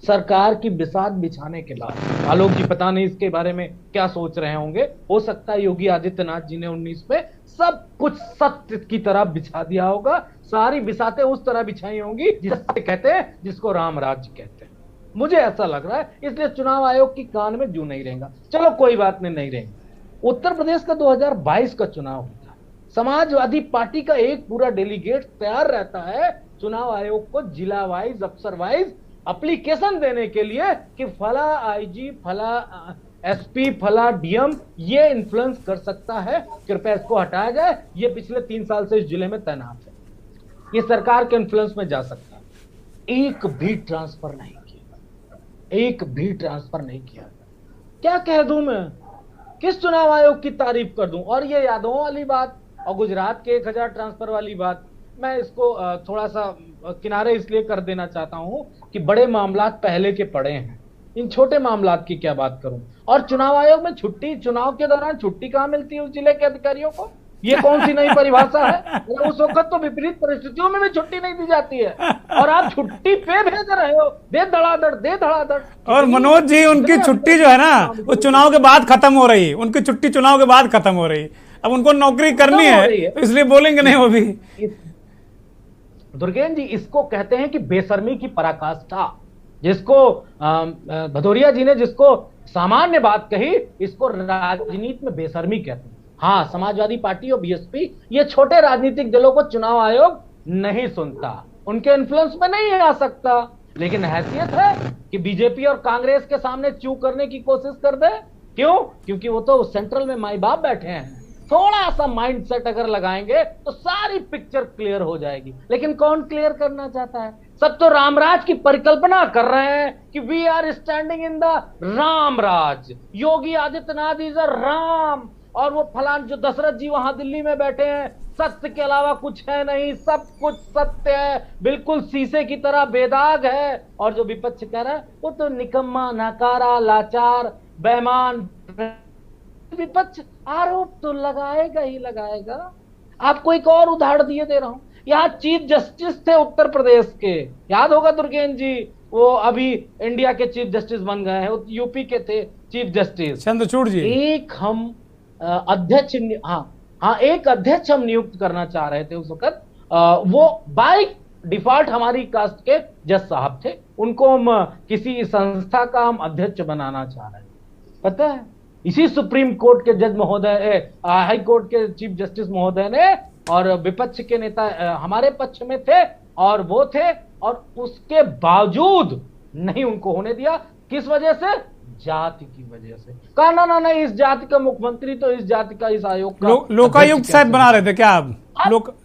सरकार की बिसात बिछाने के बाद, आलोक जी पता नहीं इसके बारे में क्या सोच रहे होंगे, हो सकता है योगी आदित्यनाथ जी ने 19 में सब कुछ सत्य की तरह बिछा दिया होगा, सारी बिसातें उस तरह बिछाई होंगी जिसे कहते हैं, जिसको राम राज्य कहते हैं। मुझे ऐसा लग रहा है, इसलिए चुनाव आयोग की कान में जू नहीं रहेगा। चलो कोई बात नहीं रहेगा। उत्तर प्रदेश का 2022 का चुनाव होता है, समाजवादी पार्टी का एक पूरा डेलीगेट तैयार रहता है चुनाव आयोग को जिला वाइज, अफसर वाइज एप्लीकेशन देने के लिए कि फला आईजी, फला एसपी, फला डीएम ये इन्फ्लुएंस कर सकता है, कृपया इसको हटाया जाए, ये पिछले 3 साल से इस जिले में तैनात है, ये सरकार के इन्फ्लुएंस में जा सकता है। एक भी ट्रांसफर नहीं किया, एक भी ट्रांसफर नहीं किया। क्या कह दूं मैं, किस चुनाव आयोग की तारीफ कर दूं? और ये यादवों वाली बात और गुजरात के 1000 ट्रांसफर वाली बात, मैं इसको थोड़ा सा किनारे इसलिए कर देना चाहता हूं कि बड़े मामलात पहले के पड़े हैं, इन छोटे मामलात की क्या बात करूं। और चुनाव आयोग में छुट्टी, चुनाव के दौरान छुट्टी कहां मिलती है उस जिले के अधिकारियों को? ये कौन सी नई परिभाषा है? उस वक्त तो विपरीत परिस्थितियों में भी छुट्टी नहीं दी जाती है, और आप छुट्टी पे भेज रहे हो, दे धड़ाधड़। और मनोज जी, उनकी छुट्टी जो है ना वो चुनाव के बाद खत्म हो रही है, उनकी छुट्टी चुनाव के बाद खत्म हो रही है। अब उनको नौकरी करनी है तो इसलिए बोलेंगे नहीं वो भी। दुर्गेंद्र जी, इसको कहते हैं कि बेशर्मी की पराकाष्ठा, जिसको भदौरिया जी ने जिसको सामान्य बात कही, इसको राजनीति में बेशर्मी कहते हैं। हाँ, समाजवादी पार्टी और बीएसपी ये छोटे राजनीतिक दलों को चुनाव आयोग नहीं सुनता, उनके इन्फ्लुएंस में नहीं आ सकता, लेकिन हैसियत है कि बीजेपी और कांग्रेस के सामने चू करने की कोशिश कर दे। क्यों? क्योंकि वो तो सेंट्रल में माई बाप बैठे हैं। थोड़ा सा माइंडसेट अगर लगाएंगे तो सारी पिक्चर क्लियर हो जाएगी। लेकिन कौन क्लियर करना चाहता है? सब तो रामराज की परिकल्पना कर रहे हैं कि we are standing in the Ramraj, Yogi Adityanath is a Ram, और वो फलान जो दशरथ जी वहां दिल्ली में बैठे हैं, सत्य के अलावा कुछ है नहीं, सब कुछ सत्य है, बिल्कुल शीशे की तरह बेदाग है। और जो विपक्ष कह रहा है वो तो निकम्मा, नाकारा, लाचार, बेईमान। विपक्ष आरोप तो लगाएगा ही लगाएगा। आपको एक और उदाहरण दिए दे रहा हूं, यहाँ चीफ जस्टिस थे उत्तर प्रदेश के, याद होगा दुर्गेंद्र जी, वो अभी इंडिया के चीफ जस्टिस बन गए हैं, यूपी के थे चीफ जस्टिस चंद्रचूड़ जी। एक हम अध्यक्ष, हाँ, हाँ, एक अध्यक्ष हम नियुक्त करना चाह रहे थे उस वक्त, वो बाय डिफॉल्ट हमारी कास्ट के जज साहब थे, उनको हम किसी संस्था का हम अध्यक्ष बनाना चाह रहे थे। पता है, इसी सुप्रीम कोर्ट के जज महोदय, हाई कोर्ट के चीफ जस्टिस महोदय ने और विपक्ष के नेता हमारे पक्ष में थे और वो थे, और उसके बावजूद नहीं उनको होने दिया। किस वजह से? जाति की वजह से। कहा ना ना इस जाति का मुख्यमंत्री तो इस जाति का, इस आयोग का लोकायुक्त शायद बना रहे थे क्या आप?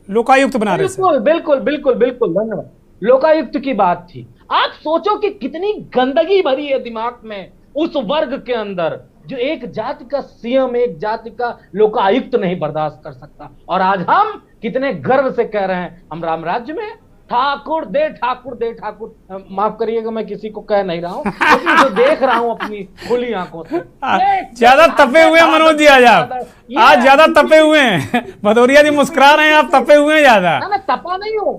लोकायुक्त बना रहे थे? बिल्कुल बिल्कुल बिल्कुल बिल्कुल, धन्यवाद। लोकायुक्त की बात थी। आप सोचो कि कितनी गंदगी भरी है दिमाग में उस वर्ग के अंदर, जो एक जाति का सीएम, एक जाति का लोकायुक्त नहीं बर्दाश्त कर सकता। और आज हम कितने गर्व से कह रहे हैं हम राम राज्य में ठाकुर दे ठाकुर दे ठाकुर। माफ करिएगा, मैं किसी को कह नहीं रहा हूं, लेकिन जो देख रहा हूं अपनी खुली आंखों से। ज्यादा तपे हुए हैं मनोज जी आज आप, आज ज्यादा तपे हुए हैं। भदौरिया जी मुस्कुरा रहे हैं, आप तपे हुए हैं ज्यादा। ना तपा नहीं हूं,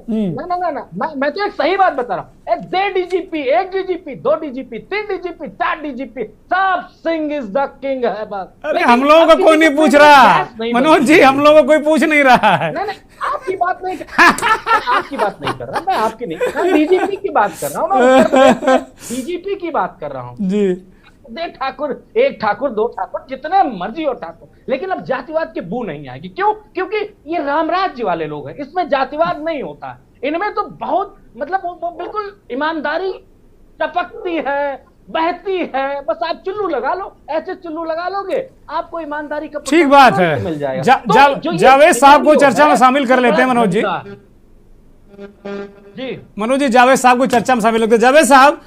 ना, मैं तो एक सही बात बता रहा हूं। एक डीजीपी, एक डीजीपी, 2 डीजीपी, 3 डीजीपी, 4 डीजीपी, सब सिंह इज द किंग है बस। अरे हम लोगों को कोई नहीं पूछ रहा मनोज जी, हम लोगों को कोई पूछ नहीं रहा है। नहीं, आपकी बात नहीं, आपकी बात नहीं कर रहा मैं, आपकी नहीं, मैं डीजीपी की बात कर रहा हूँ, डीजीपी की बात कर रहा हूँ जी। दे ठाकुर, एक ठाकुर, 2 ठाकुर, जितने मर्जी हो ठाकुर, लेकिन अब जातिवाद की बू नहीं आएगी। क्यों? क्योंकि ये राम राज्य वाले लोग हैं, इसमें जातिवाद नहीं होता है। इनमें तो बहुत मतलब वो बिल्कुल ईमानदारी टपकती है, बहती है। बस आप चुल्लू लगा लो, ऐसे चुल्लू लगा लोगे, आपको ईमानदारी का ठीक बात है। मिल जाएगा। जावेद साहब को चर्चा में शामिल कर लेते हैं मनोज जी। जी मनोज जी, जावेद साहब को चर्चा में शामिल करते हैं। जावेद साहब,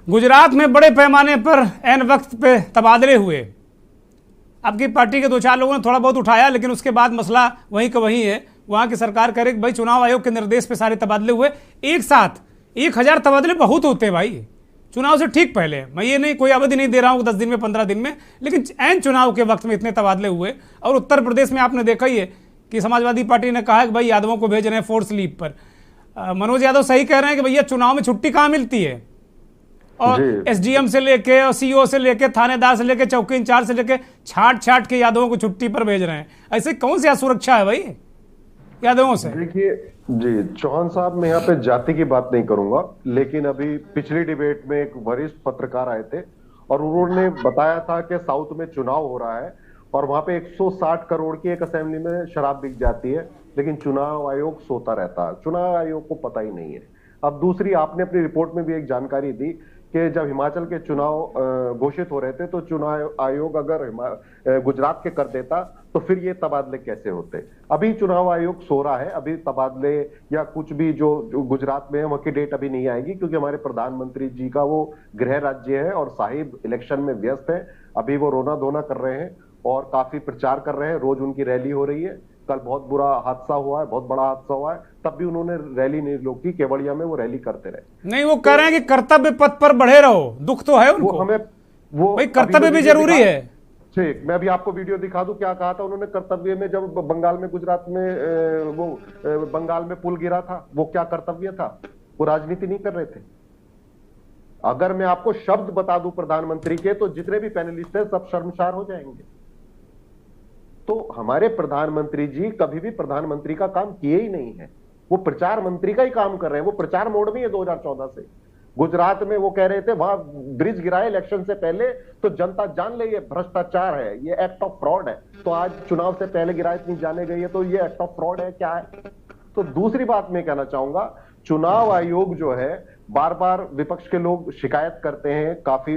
गुजरात में बड़े पैमाने पर ऐन वक्त पे तबादले हुए। आपकी पार्टी के 2-4 लोगों ने थोड़ा बहुत उठाया, लेकिन उसके बाद मसला वहीं का वहीं है। वहां की सरकार कह रही कि भाई चुनाव आयोग के निर्देश पे सारे तबादले हुए। एक साथ 1000 तबादले बहुत होते हैं भाई, चुनाव से ठीक पहले। मैं ये नहीं, कोई अवधि नहीं दे रहा हूं 10 दिन में, 15 दिन में, लेकिन ऐन चुनाव के वक्त में इतने तबादले हुए। और उत्तर प्रदेश में आपने देखा ही है कि समाजवादी पार्टी ने कहा कि भाई यादवों को भेज रहे हैं फोर्स लीव पर। मनोज यादव सही कह रहे हैं कि भैया चुनाव में छुट्टी कहाँ मिलती है, और एसडीएम से लेके और सीओ से लेके थानेदार से लेके चौकी इंचार्ज से लेके छाट के यादवों को छुट्टी पर भेज रहे हैं। ऐसे कौन सी सुरक्षा है भाई यादवों से? देखिए जी, चौहान साहब, मैं यहाँ पे जाति की बात नहीं करूंगा, लेकिन अभी पिछली डिबेट में एक वरिष्ठ पत्रकार आए थे और उन्होंने बताया था कि साउथ में चुनाव हो रहा है और वहां पे 160 करोड़ की एक असेंबली में शराब बिक जाती है, लेकिन चुनाव आयोग सोता रहता है। चुनाव आयोग को पता ही नहीं है। अब दूसरी, आपने अपनी रिपोर्ट में भी एक जानकारी दी कि जब हिमाचल के चुनाव घोषित हो रहे थे तो चुनाव आयोग अगर गुजरात के कर देता तो फिर ये तबादले कैसे होते। अभी चुनाव आयोग सो रहा है, अभी तबादले या कुछ भी जो गुजरात में है वहां की डेट अभी नहीं आएगी, क्योंकि हमारे प्रधानमंत्री जी का वो गृह राज्य है और साहिब इलेक्शन में व्यस्त है। अभी वो रोना धोना कर रहे हैं और काफी प्रचार कर रहे हैं, रोज उनकी रैली हो रही है। कल बहुत बुरा हादसा हुआ है, बहुत बड़ा हादसा हुआ है, तब भी उन्होंने रैली नहीं रोकी, केवड़िया में वो रैली करते रहे। नहीं, वो कह रहे हैं कि कर्तव्य पथ पर बढ़े रहो, दुख तो है उनको। वो भाई कर्तव्य भी जरूरी है। ठीक, मैं अभी आपको वीडियो दिखा दूं क्या कहा था उन्होंने कर्तव्य में, जब बंगाल में, गुजरात में वो बंगाल में पुल गिरा था, वो क्या कर्तव्य था? वो राजनीति नहीं कर रहे थे। अगर मैं आपको शब्द बता दूं प्रधानमंत्री के, तो जितने भी पैनलिस्ट हैं सब शर्मसार हो जाएंगे। तो हमारे प्रधानमंत्री जी कभी भी प्रधानमंत्री का काम किए ही नहीं है, वो प्रचार मंत्री का ही काम कर रहे हैं। वो प्रचार मोड में है 2014 से। गुजरात में वो कह रहे थे वहां ब्रिज गिराए इलेक्शन से पहले तो जनता जान ले ये भ्रष्टाचार है, ये एक्ट ऑफ फ्रॉड है। तो आज चुनाव से पहले गिराए इतनी जाने गई है, तो ये एक्ट ऑफ फ्रॉड है क्या है? तो दूसरी बात मैं कहना चाहूंगा, चुनाव आयोग जो है, बार बार विपक्ष के लोग शिकायत करते हैं, काफी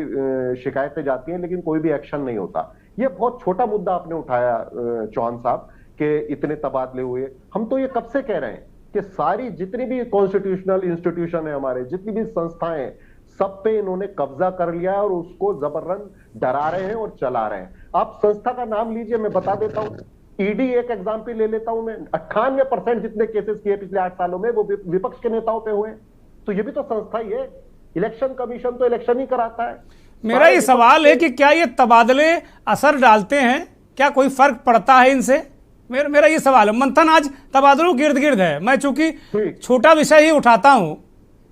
शिकायतें जाती हैं, लेकिन कोई भी एक्शन नहीं होता। ये बहुत छोटा मुद्दा आपने उठाया चौहान साहब के इतने तबादले हुए। हम तो ये कब से कह रहे हैं कि सारी जितनी भी कॉन्स्टिट्यूशनल इंस्टीट्यूशन है हमारे, जितनी भी संस्थाएं, सब पे इन्होंने कब्जा कर लिया है और उसको जबरन डरा रहे हैं और चला रहे हैं। आप संस्था का नाम लीजिए, मैं बता देता हूं। ईडी एक एग्जाम्पल ले लेता हूं मैं, 98% जितने केसेस किए पिछले 8 सालों में वो विपक्ष के नेताओं पे हुए। तो ये भी तो संस्था ही है। इलेक्शन कमीशन तो इलेक्शन ही कराता है। मेरा ये सवाल है कि क्या ये तबादले असर डालते हैं, क्या कोई फर्क पड़ता है इनसे? मेरा ये सवाल है। मंथन आज तबादलों गिर्द गिर्द है। मैं चूंकि छोटा विषय ही उठाता हूं,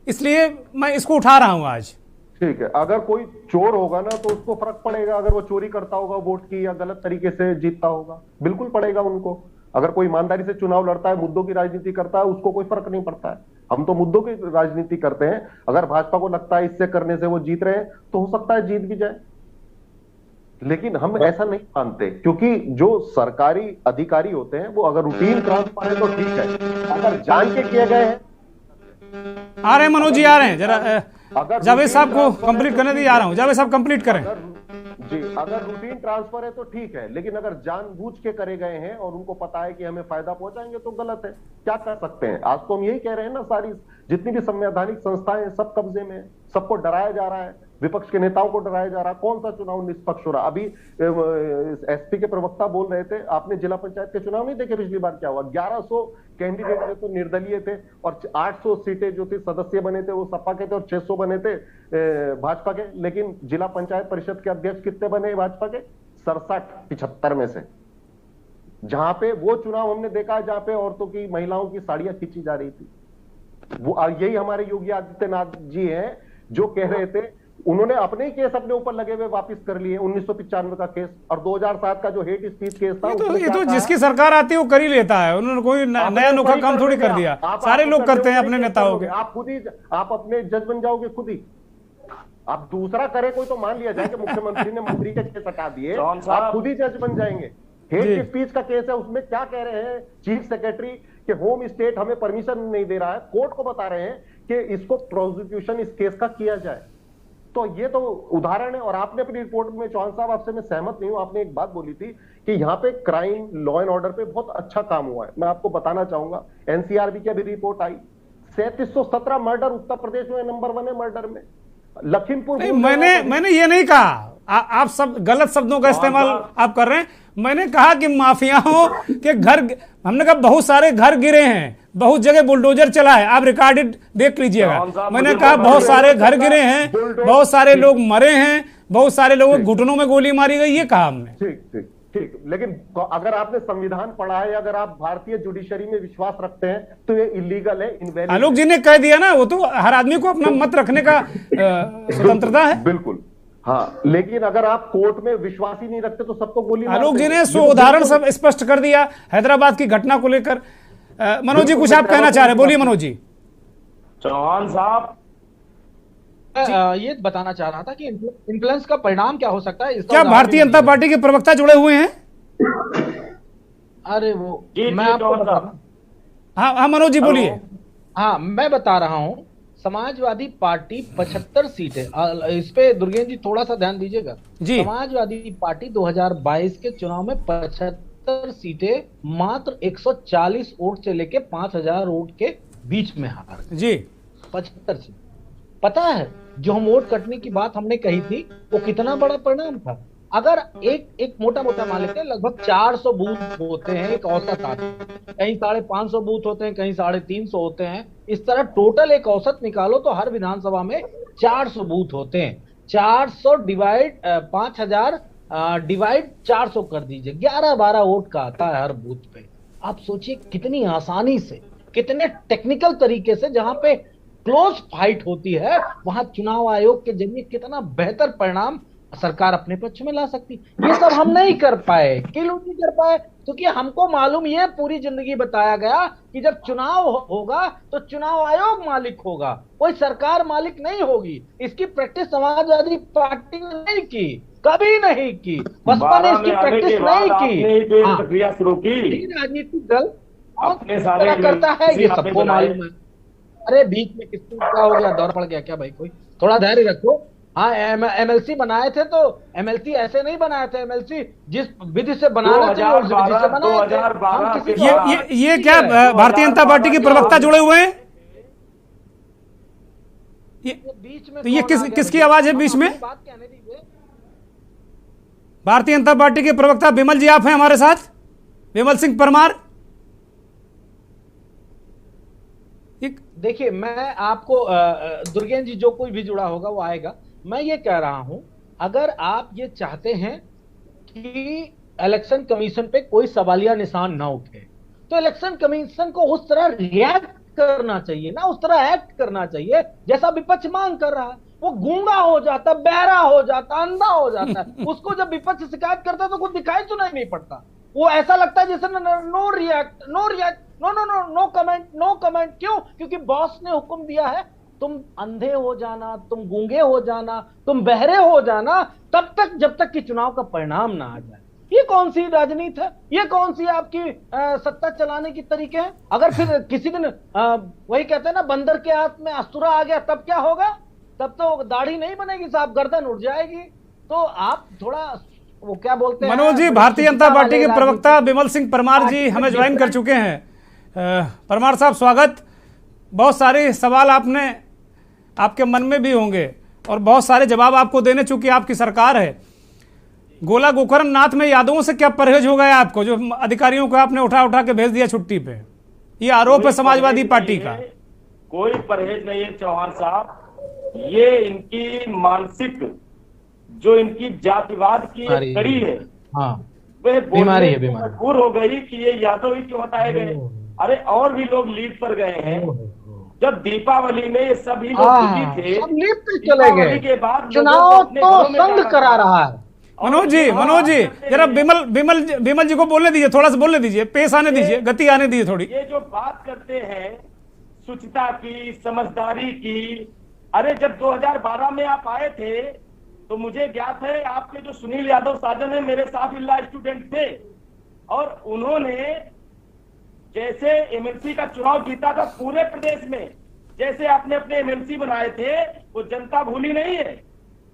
इसलिए मैं इसको उठा रहा हूं आज। ठीक है, अगर कोई चोर होगा ना तो उसको फर्क पड़ेगा, अगर वो चोरी करता होगा वोट की या गलत तरीके से जीतता होगा, बिल्कुल पड़ेगा उनको। अगर कोई ईमानदारी से चुनाव लड़ता है, मुद्दों की राजनीति करता है, उसको कोई फर्क नहीं पड़ता है। हम तो मुद्दों की राजनीति करते हैं। अगर भाजपा को लगता है इससे करने से वो जीत रहे हैं तो हो सकता है जीत भी जाए, लेकिन हम ऐसा नहीं मानते, क्योंकि जो सरकारी अधिकारी होते हैं वो अगर रूटीन ट्रांसफर है तो ठीक है, अगर जान के किए गए हैं। आ रहे हैं मनोज जी, आ रहे हैं, जरा जावेद साहब को कंप्लीट करने दीजिए, आ रहा हूं। जावेद साहब कंप्लीट करें। जी, अगर रूटीन ट्रांसफर है तो ठीक है, लेकिन अगर जानबूझ के करे गए हैं और उनको पता है कि हमें फायदा पहुंचाएंगे तो गलत है। क्या कर सकते हैं? आज तो हम यही कह रहे हैं ना, सारी जितनी भी संवैधानिक संस्थाएं सब कब्जे में है, सबको डराया जा रहा है, विपक्ष के नेताओं को डराया जा रहा है। कौन सा चुनाव निष्पक्ष हो रहा? अभी एसपी के प्रवक्ता बोल रहे थे, आपने जिला पंचायत के चुनाव नहीं देखे पिछली बार क्या हुआ? 1100 कैंडिडेट जो तो निर्दलीय थे और 800 सीटें जो थी सदस्य बने थे वो सपा के थे और 600 बने थे भाजपा के। लेकिन जिला पंचायत परिषद के अध्यक्ष कितने बने भाजपा के? 67-75 में से। जहां पे वो चुनाव हमने देखा है जहां पे औरतों की, महिलाओं की साड़ियां खींची जा रही थी, वो यही हमारे योगी आदित्यनाथ जी हैं जो कह रहे थे। उन्होंने अपने ही केस अपने ऊपर लगे हुए वापस कर लिए, 1995 का केस और 2007 का जो हेट स्पीच केस था। ये तो जिसकी सरकार आती है वो कर ही लेता है, उन्होंने कोई नया नोखा काम थोड़ी कर दिया, सारे लोग करते हैं अपने नेताओं के। आप खुद ही, आप अपने जज बन जाओगे खुद ही। आप दूसरा करे कोई तो मान लिया जाए कि मुख्यमंत्री ने मंत्री के केस हटा दिए, आप खुद ही जज बन जाएंगे। हेट स्पीच का केस है, उसमें क्या कह रहे हैं चीफ सेक्रेटरी कि होम स्टेट हमें परमिशन नहीं दे रहा है, कोर्ट को बता रहे हैं कि इसको प्रोसिक्यूशन इस केस का किया जाए। तो ये तो उदाहरण है। और आपने अपनी रिपोर्ट में, चौहान साहब आपसे मैं सहमत नहीं हूं, आपने एक बात बोली थी कि यहाँ पे क्राइम, लॉ एंड ऑर्डर पे बहुत अच्छा काम हुआ है। मैं आपको बताना चाहूंगा, एनसीआरबी की अभी रिपोर्ट आई, 3717 मर्डर उत्तर प्रदेश में नंबर 1 है मर्डर में। लखीमपुर, मैंने ये नहीं कहा, आप सब गलत शब्दों का इस्तेमाल आप कर रहे हैं। मैंने कहा कि माफियाओं के घर, हमने कहा बहुत सारे घर गिरे हैं, बहुत जगह बुलडोजर चला है, आप रिकॉर्डेड देख लीजिएगा। मैंने कहा बहुत सारे घर गिरे हैं, बहुत सारे लोग मरे हैं, बहुत सारे लोगों के घुटनों में गोली मारी गई, ये कहा हमने। ठीक ठीक ठीक, लेकिन अगर आपने संविधान पढ़ा है, अगर आप भारतीय जुडिशरी में विश्वास रखते हैं तो ये इलीगल है, इनवैलिड। आलोक जी ने कह दिया ना, वो तो हर आदमी को अपना मत रखने का स्वतंत्रता है। बिल्कुल, हाँ, लेकिन अगर आप कोर्ट में विश्वास ही नहीं रखते तो सबको गोली। आलोक जी ने 100 उदाहरण सब स्पष्ट कर दिया हैदराबाद की घटना को लेकर। मनोज जी कुछ आप कहना चाह रहे हैं, बोलिए मनोज जी। चौहान साहब, ये बताना चाह रहा था कि इन्फ्लुएंस का परिणाम क्या हो सकता है। क्या भारतीय जनता पार्टी के प्रवक्ता जुड़े हुए हैं? अरे वो मैं आपको बता रहा हूं। हाँ मनोज जी बोलिए। हाँ, मैं बता रहा हूं, समाजवादी पार्टी 75 सीटें, इस पे दुर्गेश जी थोड़ा सा ध्यान दीजिएगा। समाजवादी पार्टी 2022 के चुनाव में 75 सीटें मात्र 140 वोट से लेके 5000 वोट के बीच में हार जी। 75 सीट। पता है जो हम वोट कटने की बात हमने कही थी वो कितना बड़ा परिणाम था। अगर एक मोटा मान लेते हैं, लगभग 400 बूथ होते हैं, एक औसत आती है, कहीं 550 बूथ होते हैं, कहीं 350 होते हैं। इस तरह टोटल एक औसत निकालो तो हर विधानसभा में 400 बूथ होते हैं। 400 डिवाइड 5000 डिवाइड 400 कर दीजिए, 11-12 वोट का आता है हर बूथ पे। आप सोचिए कितनी आसानी से, कितने टेक्निकल तरीके से, जहां पे क्लोज फाइट होती है, वहां चुनाव आयोग के जरिए कितना बेहतर परिणाम सरकार अपने पक्ष में ला सकती। ये सब हम नहीं कर पाए। क्यों नहीं कर पाए? क्योंकि हमको मालूम, ये पूरी जिंदगी बताया गया कि जब चुनाव होगा तो चुनाव आयोग मालिक होगा, कोई सरकार मालिक नहीं होगी। इसकी प्रैक्टिस समाजवादी पार्टी ने नहीं की, कभी नहीं की। बसपा ने इसकी प्रैक्टिस नहीं की। प्रक्रिया शुरू की। राजनीतिक दल अपने सारे करता है, ये सबको मालूम है। अरे बीच में किसको क्या हो गया, दौर पड़ गया क्या भाई? कोई थोड़ा धैर्य रखो। हाँ, एमएलसी बनाए थे तो एमएलसी ऐसे नहीं बनाए थे, एमएलसी जिस विधि से बनाना चाहिए उस विधि से बनाए थे। ये क्या भारतीय जनता पार्टी के प्रवक्ता जुड़े हुए हैं? तो ये किसकी आवाज है बीच में? भारतीय जनता पार्टी के प्रवक्ता विमल जी आप हैं हमारे साथ, विमल सिंह परमार। देखिए, मैं आपको दुर्गेश जी, जो कोई भी जुड़ा होगा वो आएगा। मैं ये कह रहा हूं, अगर आप ये चाहते हैं कि इलेक्शन कमीशन पे कोई सवालिया निशान ना उठे, तो इलेक्शन कमीशन को उस तरह रिएक्ट करना चाहिए ना, उस तरह एक्ट करना चाहिए जैसा विपक्ष मांग कर रहा है। वो गूंगा हो जाता, बहरा हो जाता, अंधा हो जाता है। उसको जब विपक्ष शिकायत करता है तो कुछ दिखाई सुनाई नहीं पड़ता। वो ऐसा लगता है जैसे no react, no react, no no no no comment, no comment. क्यों? क्योंकि बॉस ने हुक्म दिया है तुम अंधे हो जाना, तुम गूंगे हो जाना, तुम बहरे हो जाना, तब तक जब तक कि चुनाव का परिणाम ना आ जाए। ये कौन सी राजनीति है? ये कौन सी आपकी सत्ता चलाने की तरीके हैं? अगर फिर किसी दिन वही कहते हैं ना, बंदर के हाथ में अस्तुरा आ गया तब क्या होगा? तब तो दाढ़ी नहीं बनेगी साहब, गर्दन उठ जाएगी। तो आप थोड़ा वो क्या बोलते हैं, मनोज जी, भारतीय जनता पार्टी के प्रवक्ता विमल सिंह परमार जी हमें ज्वाइन कर चुके हैं। परमार साहब स्वागत। बहुत सारे सवाल आपके मन में भी होंगे और बहुत सारे जवाब आपको देने, चूंकि आपकी सरकार है। गोला गोकर्ण नाथ में यादवों से क्या परहेज हो गया आपको, जो अधिकारियों को आपने उठा उठा के भेज दिया छुट्टी पे? ये आरोप है समाजवादी पार्टी का। कोई परहेज नहीं है चौहान साहब, ये इनकी मानसिक जो इनकी जातिवाद की कड़ी है, हाँ, वह बीमारी है, बीमारी मजबूर हो गई कि ये यादव ही क्यों हटाए गए। अरे और भी लोग लीड पर गए हैं। जब दीपावली में ये सभी लोग थे, लीड पे चले गए के बाद चुनाव तो संघ करा रहा है। मनोज जी जरा विमल जी को बोलने दीजिए, थोड़ा सा बोलने दीजिए, पेश आने दीजिए, गति आने दीजिए थोड़ी। ये जो बात करते हैं शुचिता की, समझदारी की, अरे जब 2012 में आप आए थे तो मुझे ज्ञात है आपके जो सुनील यादव साजन है मेरे साथ इल्ला स्टूडेंट थे, और उन्होंने जैसे एमएलसी का चुनाव जीता था पूरे प्रदेश में, जैसे आपने अपने एमएलसी बनाए थे, वो जनता भूली नहीं है।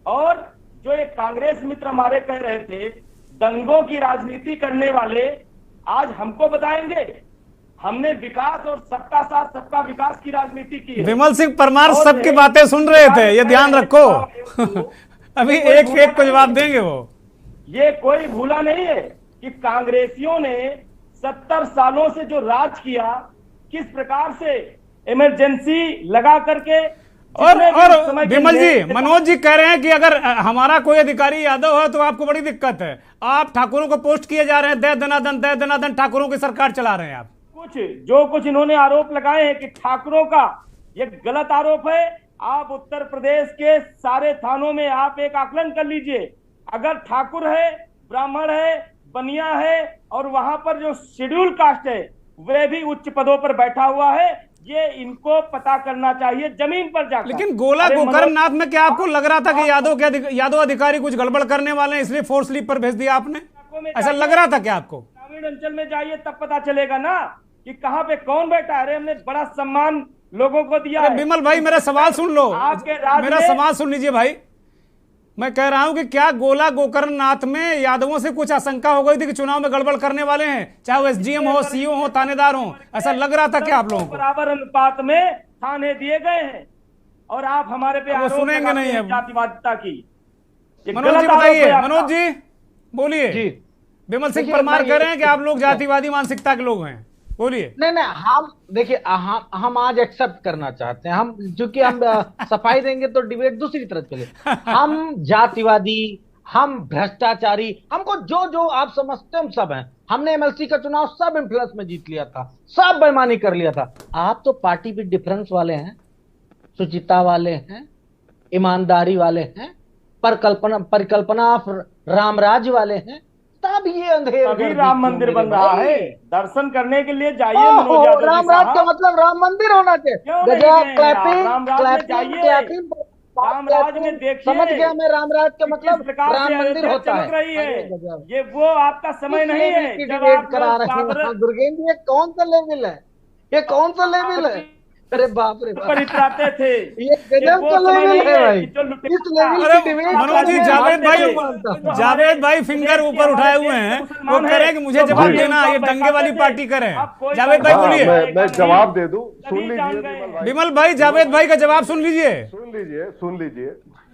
और जो एक कांग्रेस मित्र हमारे कह रहे थे दंगों की राजनीति करने वाले, आज हमको बताएंगे हमने विकास और सबका साथ सबका विकास की राजनीति की है। विमल सिंह परमार सबकी बातें सुन रहे थे, ये ध्यान रखो। अभी एक एक को जवाब देंगे वो। ये कोई भूला नहीं है कि कांग्रेसियों ने 70 सालों से जो राज किया, किस प्रकार से इमरजेंसी लगा करके। और विमल जी, मनोज जी कह रहे हैं कि अगर हमारा कोई अधिकारी यादव है तो आपको बड़ी दिक्कत है। आप ठाकुरों को पोस्ट किए जा रहे हैं, दे दनादन ठाकुरों की सरकार चला रहे हैं आप। जो कुछ इन्होंने आरोप लगाए हैं कि ठाकुरों का, ये गलत आरोप है। आप उत्तर प्रदेश के सारे थानों में आप एक आकलन कर लीजिए, अगर ठाकुर है, ब्राह्मण है, बनिया है और वहां पर जो शेड्यूल कास्ट है वह भी उच्च पदों पर बैठा हुआ है, ये इनको पता करना चाहिए जमीन पर जाकर। लेकिन गोला गोकर्ण नाथ में क्या आपको लग रहा था कि यादव अधिकारी कुछ गड़बड़ करने वाले हैं, इसलिए फोर्स लीव पर भेज दिया आपने? ऐसा लग रहा था क्या आपको? ग्रामीण अंचल में जाइए तब पता चलेगा ना कि कहाँ पे कौन बैठा है। हमने बड़ा सम्मान लोगों को दिया है। विमल भाई मेरा सवाल सुन लो, मेरा सवाल सुन लीजिए भाई। मैं कह रहा हूं कि क्या गोला गोकर्ण नाथ में यादवों से कुछ आशंका हो गई थी कि चुनाव में गड़बड़ करने वाले हैं, चाहे वो एसडीएम हो, सीओ हो, थानेदार हो? ऐसा लग रहा था क्या आप लोगों को? बराबर अनुपात में थाने दिए गए हैं और आप हमारे पे आरोप सुनेंगे नहीं है जातिवादिता की। मनोज जी बताइए, मनोज जी बोलिए। विमल सिंह परमार कह रहे हैं कि आप लोग जातिवादी मानसिकता के लोग हैं, बोलिए। नहीं, हम देखिए, हम आज एक्सेप्ट करना चाहते हैं, हम क्योंकि हम सफाई देंगे तो डिबेट दूसरी तरफ चले। हम जातिवादी, हम भ्रष्टाचारी, हमको जो आप समझते हम सब हैं। हमने एमएलसी का चुनाव सब इन्फ्लुएंस में जीत लिया था, सब बेईमानी कर लिया था। आप तो पार्टी भी डिफरेंस वाले हैं, शुचिता वाले हैं, ईमानदारी वाले हैं, परिकल्पना रामराज वाले हैं, तब ये अंधेर अभी राम मंदिर बन रहा है। दर्शन करने के लिए जाइए। रामराज का मतलब राम मंदिर होना चाहिए। रामराज में देखिए, समझ गया मैं, रामराज का मतलब राम मंदिर होता है। ये वो आपका समय नहीं है जब आप करा रहे हैं। दुर्गेंद्र, ये कौन सा लेवल है? ये कौन सा लेवल है? अरे बाप रे बाप, इतराते थे। ये गजब का लेवल है भाई। इस लेवल की डिबेट। मनोज जी, जावेद भाई फिंगर ऊपर उठाए हुए हैं, वो कह रहे हैं कि मुझे जवाब देना, ये दंगे वाली पार्टी करें। जावेद भाई बोलिए। मैं जवाब दे दूं, सुन लीजिए विमल भाई, जावेद भाई का जवाब सुन लीजिए।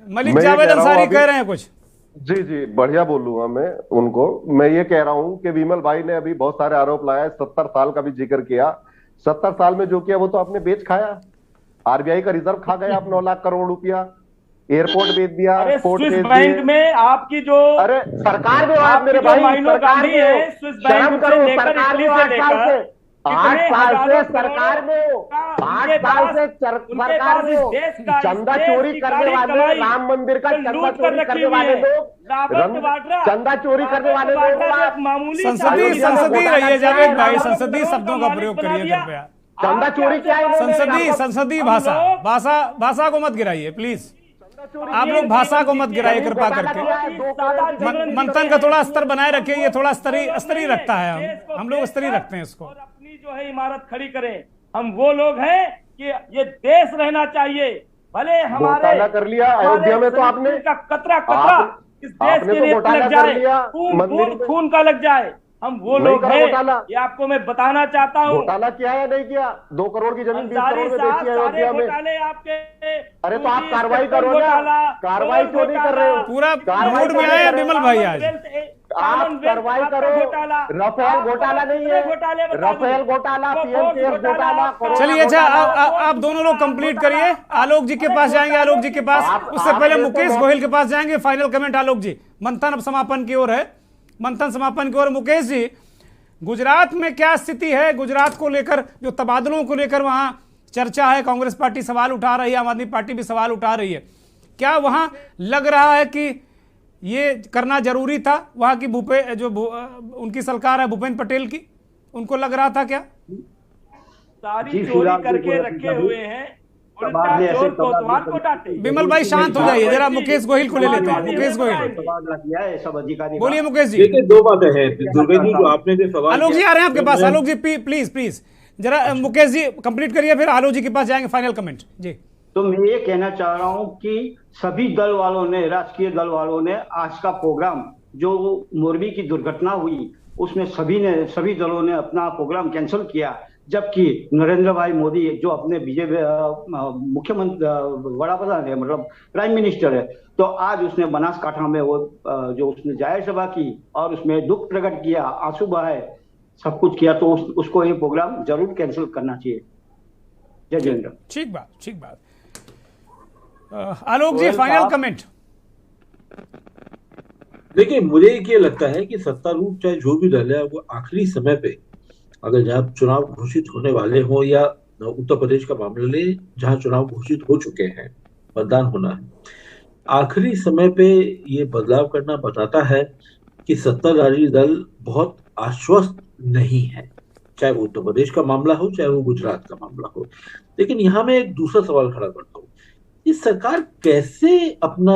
मलिक जावेद अंसारी कह रहे हैं कुछ। जी बढ़िया बोलूंगा मैं उनको। मैं ये कह रहा हूं कि विमल भाई ने अभी बहुत सारे आरोप लगाए, 70 साल का भी जिक्र किया। 70 साल में जो किया वो तो आपने बेच खाया। आरबीआई का रिजर्व खा गया आप, 9 लाख करोड़ रुपया। एयरपोर्ट बेच दिया, पोर्ट बेच दिया। बैंक में आपकी जो सरकार में आप मेरे भाई, सरकार है, स्विस बैंक से लेकर इटली से लेकर 8 साल से सरकार में हो, 8 साल से सरकार में हो, चंदा चोरी करने वाले, राम मंदिर का चंदा चोरी करने वाले लोग, चंदा चोरी करने वाले लोग, संसदीय रहिए जावेद भाई, संसदीय शब्दों का प्रयोग करिए कृपया। चंदा चोरी क्या है? संसदीय भाषा को मत गिराइए प्लीज, आप लोग भाषा को मत गिराइए कृपा करके। मंथन का थोड़ा स्तर बनाए रखिए, ये थोड़ा स्तरीय रखता है, हम लोग स्तरीय रखते हैं इसको। अपनी जो है इमारत खड़ी करें, हम वो लोग हैं कि ये देश रहना चाहिए, भले हमारे कर लिया अयोध्या में, तो आपने का कतरा इस देश के लिए लग जाए, खून का लग जाए, हम वो लोग हैं। ये आपको मैं बताना चाहता हूँ। घोटाला किया या नहीं किया? 2 करोड़ की जमीन 20 करोड़ में बेची है अयोध्या में। आपके अरे तो आप कार्रवाई करो ना, कार्रवाई क्यों नहीं कर रहे हो? पूरा मूड में आया विमल भाई आज, आप कार्रवाई करो। राफेल घोटाला नहीं है, राफेल घोटाला, पीएम केयर्स घोटाला। चलिए अच्छा, आप दोनों लोग कंप्लीट करिए, आलोक जी के पास जाएंगे, आलोक जी के पास, उससे पहले मुकेश गोहिल के पास जाएंगे। फाइनल कमेंट आलोक जी, मंथन अब समापन की ओर है, मंथन समापन की ओर। मुकेश जी, गुजरात में क्या स्थिति है? गुजरात को लेकर जो तबादलों को लेकर वहां चर्चा है, कांग्रेस पार्टी सवाल उठा रही है, आम आदमी पार्टी भी सवाल उठा रही है, क्या वहां लग रहा है कि ये करना जरूरी था? वहां की उनकी सरकार है भूपेंद्र पटेल की, उनको लग रहा था क्या? सारी चोरी करके रखे हुए हैं, विमल भाई शांत हो जाइए जरा, मुकेश गोहिल को ले लेते हैं। मुकेश गोहिल बोलिए। मुकेश जी, देखिए 2 बातें हैं दुर्गे जी, जो आपने जो सवाल, आलोक जी आ रहे हैं आपके पास, आलोक जी प्लीज जरा मुकेश जी कंप्लीट करिए, फिर आलोक जी के पास जाएंगे फाइनल कमेंट जी। तो मैं ये कहना चाह रहा हूं कि सभी दल वालों ने, राजकीय दल वालों ने आज का प्रोग्राम, जो मोरबी की दुर्घटना हुई उसमें सभी दलों ने अपना प्रोग्राम कैंसिल किया, जबकि नरेंद्र भाई मोदी जो अपने बीजेपी मुख्यमंत्री बड़ा प्रधान है, मतलब प्राइम मिनिस्टर है, तो आज उसने बनासकांठा में वो जो उसने जाहिर सभा की और उसमें दुख प्रकट किया, आंसू बहाए, सब कुछ किया, तो उसको ये प्रोग्राम जरूर कैंसिल करना चाहिए। जय जितेंद्र। ठीक बात। आलोक जी फाइनल कमेंट। देखिए मुझे ये लगता है कि सत्तारूढ़ चाहे जो भी दल है, वो आखिरी समय पे अगर जहां चुनाव घोषित होने वाले हो, या उत्तर प्रदेश का मामला ले जहां चुनाव घोषित हो चुके हैं, मतदान होना है, आखिरी समय पे ये बदलाव करना बताता है कि सत्ताधारी दल बहुत आश्वस्त नहीं है, चाहे वो उत्तर प्रदेश का मामला हो, चाहे वो गुजरात का मामला हो। लेकिन यहाँ मैं एक दूसरा सवाल खड़ा करता हूँ, ये सरकार कैसे अपना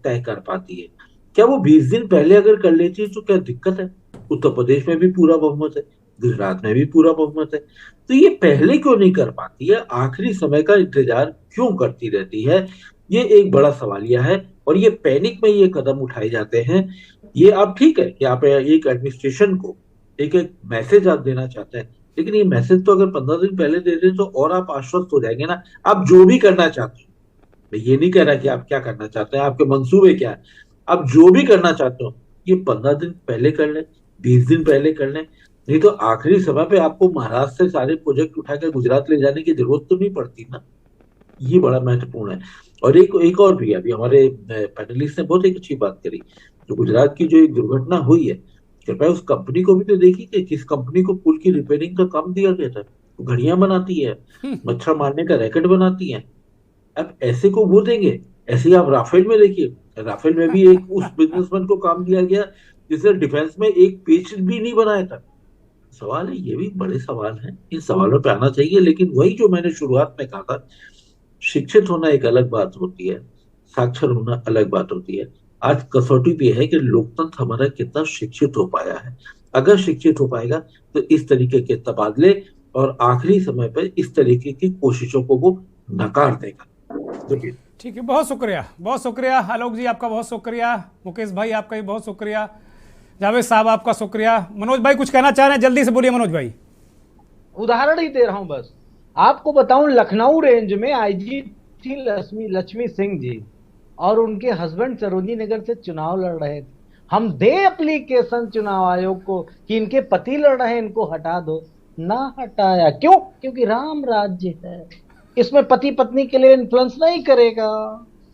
तय कर पाती है? क्या वो 20 दिन पहले अगर कर लेती है तो क्या दिक्कत है? उत्तर प्रदेश में भी पूरा बहुमत है, गुजरात में भी पूरा बहुमत है, तो ये पहले क्यों नहीं कर पाती है? आखिरी समय का इंतजार क्यों करती रहती है? ये एक बड़ा सवालिया है, और ये पैनिक में ये कदम उठाए जाते हैं। ये आप ठीक है कि आप एक एडमिनिस्ट्रेशन को एक मैसेज आप देना चाहते हैं, लेकिन ये मैसेज तो अगर 15 दिन पहले दे दें तो और आप आश्वस्त हो जाएंगे ना। आप जो भी करना चाहते हो, मैं ये नहीं कह रहा कि आप क्या करना चाहते हैं, आपके मंसूबे क्या है, आप जो भी करना चाहते हो ये 15 दिन पहले कर लें, 20 दिन पहले कर लें, नहीं तो आखिरी समय पे आपको महाराष्ट्र से सारे प्रोजेक्ट उठाकर गुजरात ले जाने की जरूरत तो नहीं पड़ती ना। ये बड़ा महत्वपूर्ण है। और एक और भी, अभी हमारे पैनलिस्ट ने बहुत एक अच्छी बात करी, जो गुजरात की जो एक दुर्घटना हुई है, कृपया उस कंपनी को भी तो देखिए कि किस कंपनी को पुल की रिपेयरिंग का काम दिया गया था। तो घड़ियां बनाती है, मच्छर मारने का रैकेट बनाती है, अब ऐसे को वो देंगे। ऐसे ही आप राफेल में देखिए, राफेल में भी एक उस बिजनेसमैन को काम दिया गया जिसने डिफेंस में एक पेच भी नहीं बनाया था। सवाल है, ये भी बड़े सवाल हैं, इन सवालों पे आना चाहिए। लेकिन वही जो मैंने शुरुआत में कहा था, शिक्षित होना एक अलग बात होती है, साक्षर होना अलग बात होती है। आज कसौटी भी है कि लोकतंत्र हमारा कितना शिक्षित हो पाया है। अगर शिक्षित हो पाएगा तो इस तरीके के तबादले और आखिरी समय पर इस तरीके की कोशिशों को वो नकार देगा। ठीक है, बहुत शुक्रिया आलोक जी, आपका बहुत शुक्रिया। मुकेश भाई आपका भी बहुत शुक्रिया। जावेद साहब आपका शुक्रिया। मनोज भाई कुछ कहना चाह रहे हैं, जल्दी से बोलिए मनोज भाई। उदाहरण ही दे रहा हूं, बस आपको बताऊं, लखनऊ रेंज में आईजी थी लक्ष्मी सिंह जी और उनके हस्बैंड सरोजनी नगर से चुनाव लड़ रहे थे। हम दे एप्लीकेशन चुनाव आयोग को कि इनके पति लड़ रहे हैं, इनको हटा दो, ना हटाया। क्यों? क्योंकि राम राज्य है, इसमें पति पत्नी के लिए इन्फ्लुएंस नहीं करेगा।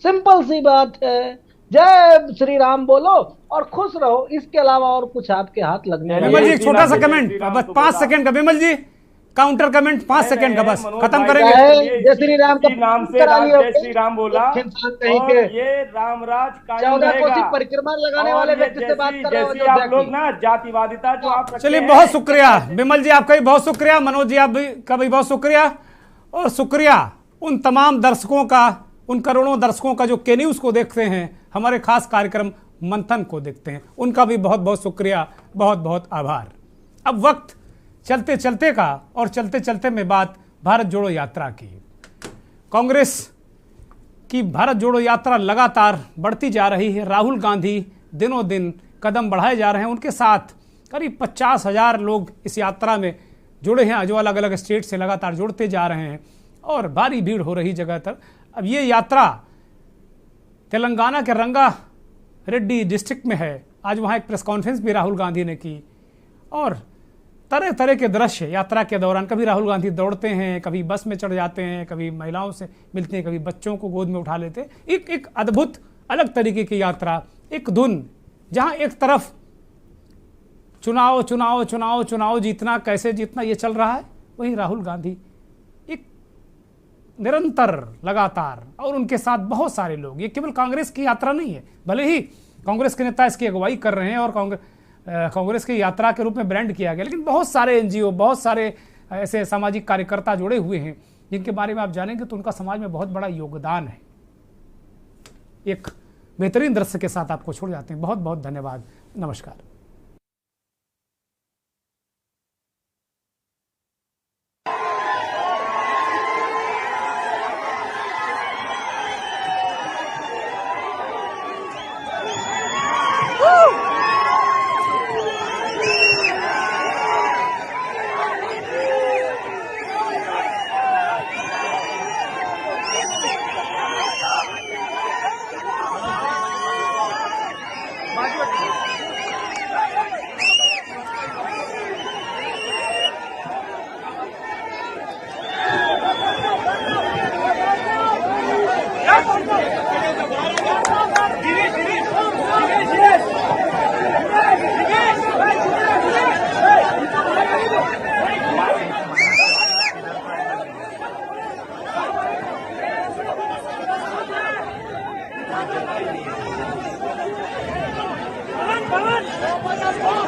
सिंपल सी बात है। जय श्री राम बोलो और खुश रहो, इसके अलावा और कुछ आपके हाथ लगने। विमल जी छोटा सा कमेंट, बस 5 सेकंड का। विमल जी काउंटर कमेंट 5 सेकंड का बस खत्म जय करेंगे। श्री राम का नाम से जय श्री राम बोला और ये रामराज कायम रहेगा। परिक्रमा लगाने वाले व्यक्ति से बात कर रहे हो जैसी आप लोग ना जातिवादिता जो आप रखते चलिए हैं। बहुत शुक्रिया विमल जी, आपका भी बहुत शुक्रिया, मनोज जी आपका भी बहुत शुक्रिया, और शुक्रिया उन तमाम दर्शकों का, उन करोड़ों दर्शकों का जो के न्यूज़ को देखते हैं, हमारे खास कार्यक्रम मंथन को देखते हैं, उनका भी बहुत बहुत शुक्रिया, बहुत बहुत आभार। अब वक्त चलते चलते का, और चलते चलते में बात भारत जोड़ो यात्रा की। कांग्रेस की भारत जोड़ो यात्रा लगातार बढ़ती जा रही है। राहुल गांधी दिनों दिन कदम बढ़ाए जा रहे हैं, उनके साथ करीब 50,000 लोग इस यात्रा में जुड़े हैं, जो अलग अलग स्टेट से लगातार जुड़ते जा रहे हैं और भारी भीड़ हो रही जगह पर। अब ये यात्रा तेलंगाना के रंगा रेड्डी डिस्ट्रिक्ट में है। आज वहाँ एक प्रेस कॉन्फ्रेंस भी राहुल गांधी ने की और तरह तरह के दृश्य यात्रा के दौरान, कभी राहुल गांधी दौड़ते हैं, कभी बस में चढ़ जाते हैं, कभी महिलाओं से मिलते हैं, कभी बच्चों को गोद में उठा लेते हैं। एक अद्भुत अलग तरीके की यात्रा, एक धुन, जहां एक तरफ चुनाव चुनाव चुनाव चुनाव जीतना, कैसे जीतना, ये चल रहा है, वहीं राहुल गांधी एक निरंतर लगातार, और उनके साथ बहुत सारे लोग। ये केवल कांग्रेस की यात्रा नहीं है, भले ही कांग्रेस के नेता इसकी अगुवाई कर रहे हैं और कांग्रेस की यात्रा के रूप में ब्रांड किया गया, लेकिन बहुत सारे एनजीओ, बहुत सारे ऐसे सामाजिक कार्यकर्ता जुड़े हुए हैं जिनके बारे में आप जानेंगे तो उनका समाज में बहुत बड़ा योगदान है। एक बेहतरीन दृश्य के साथ आपको छोड़ जाते हैं। बहुत बहुत धन्यवाद, नमस्कार। Come on!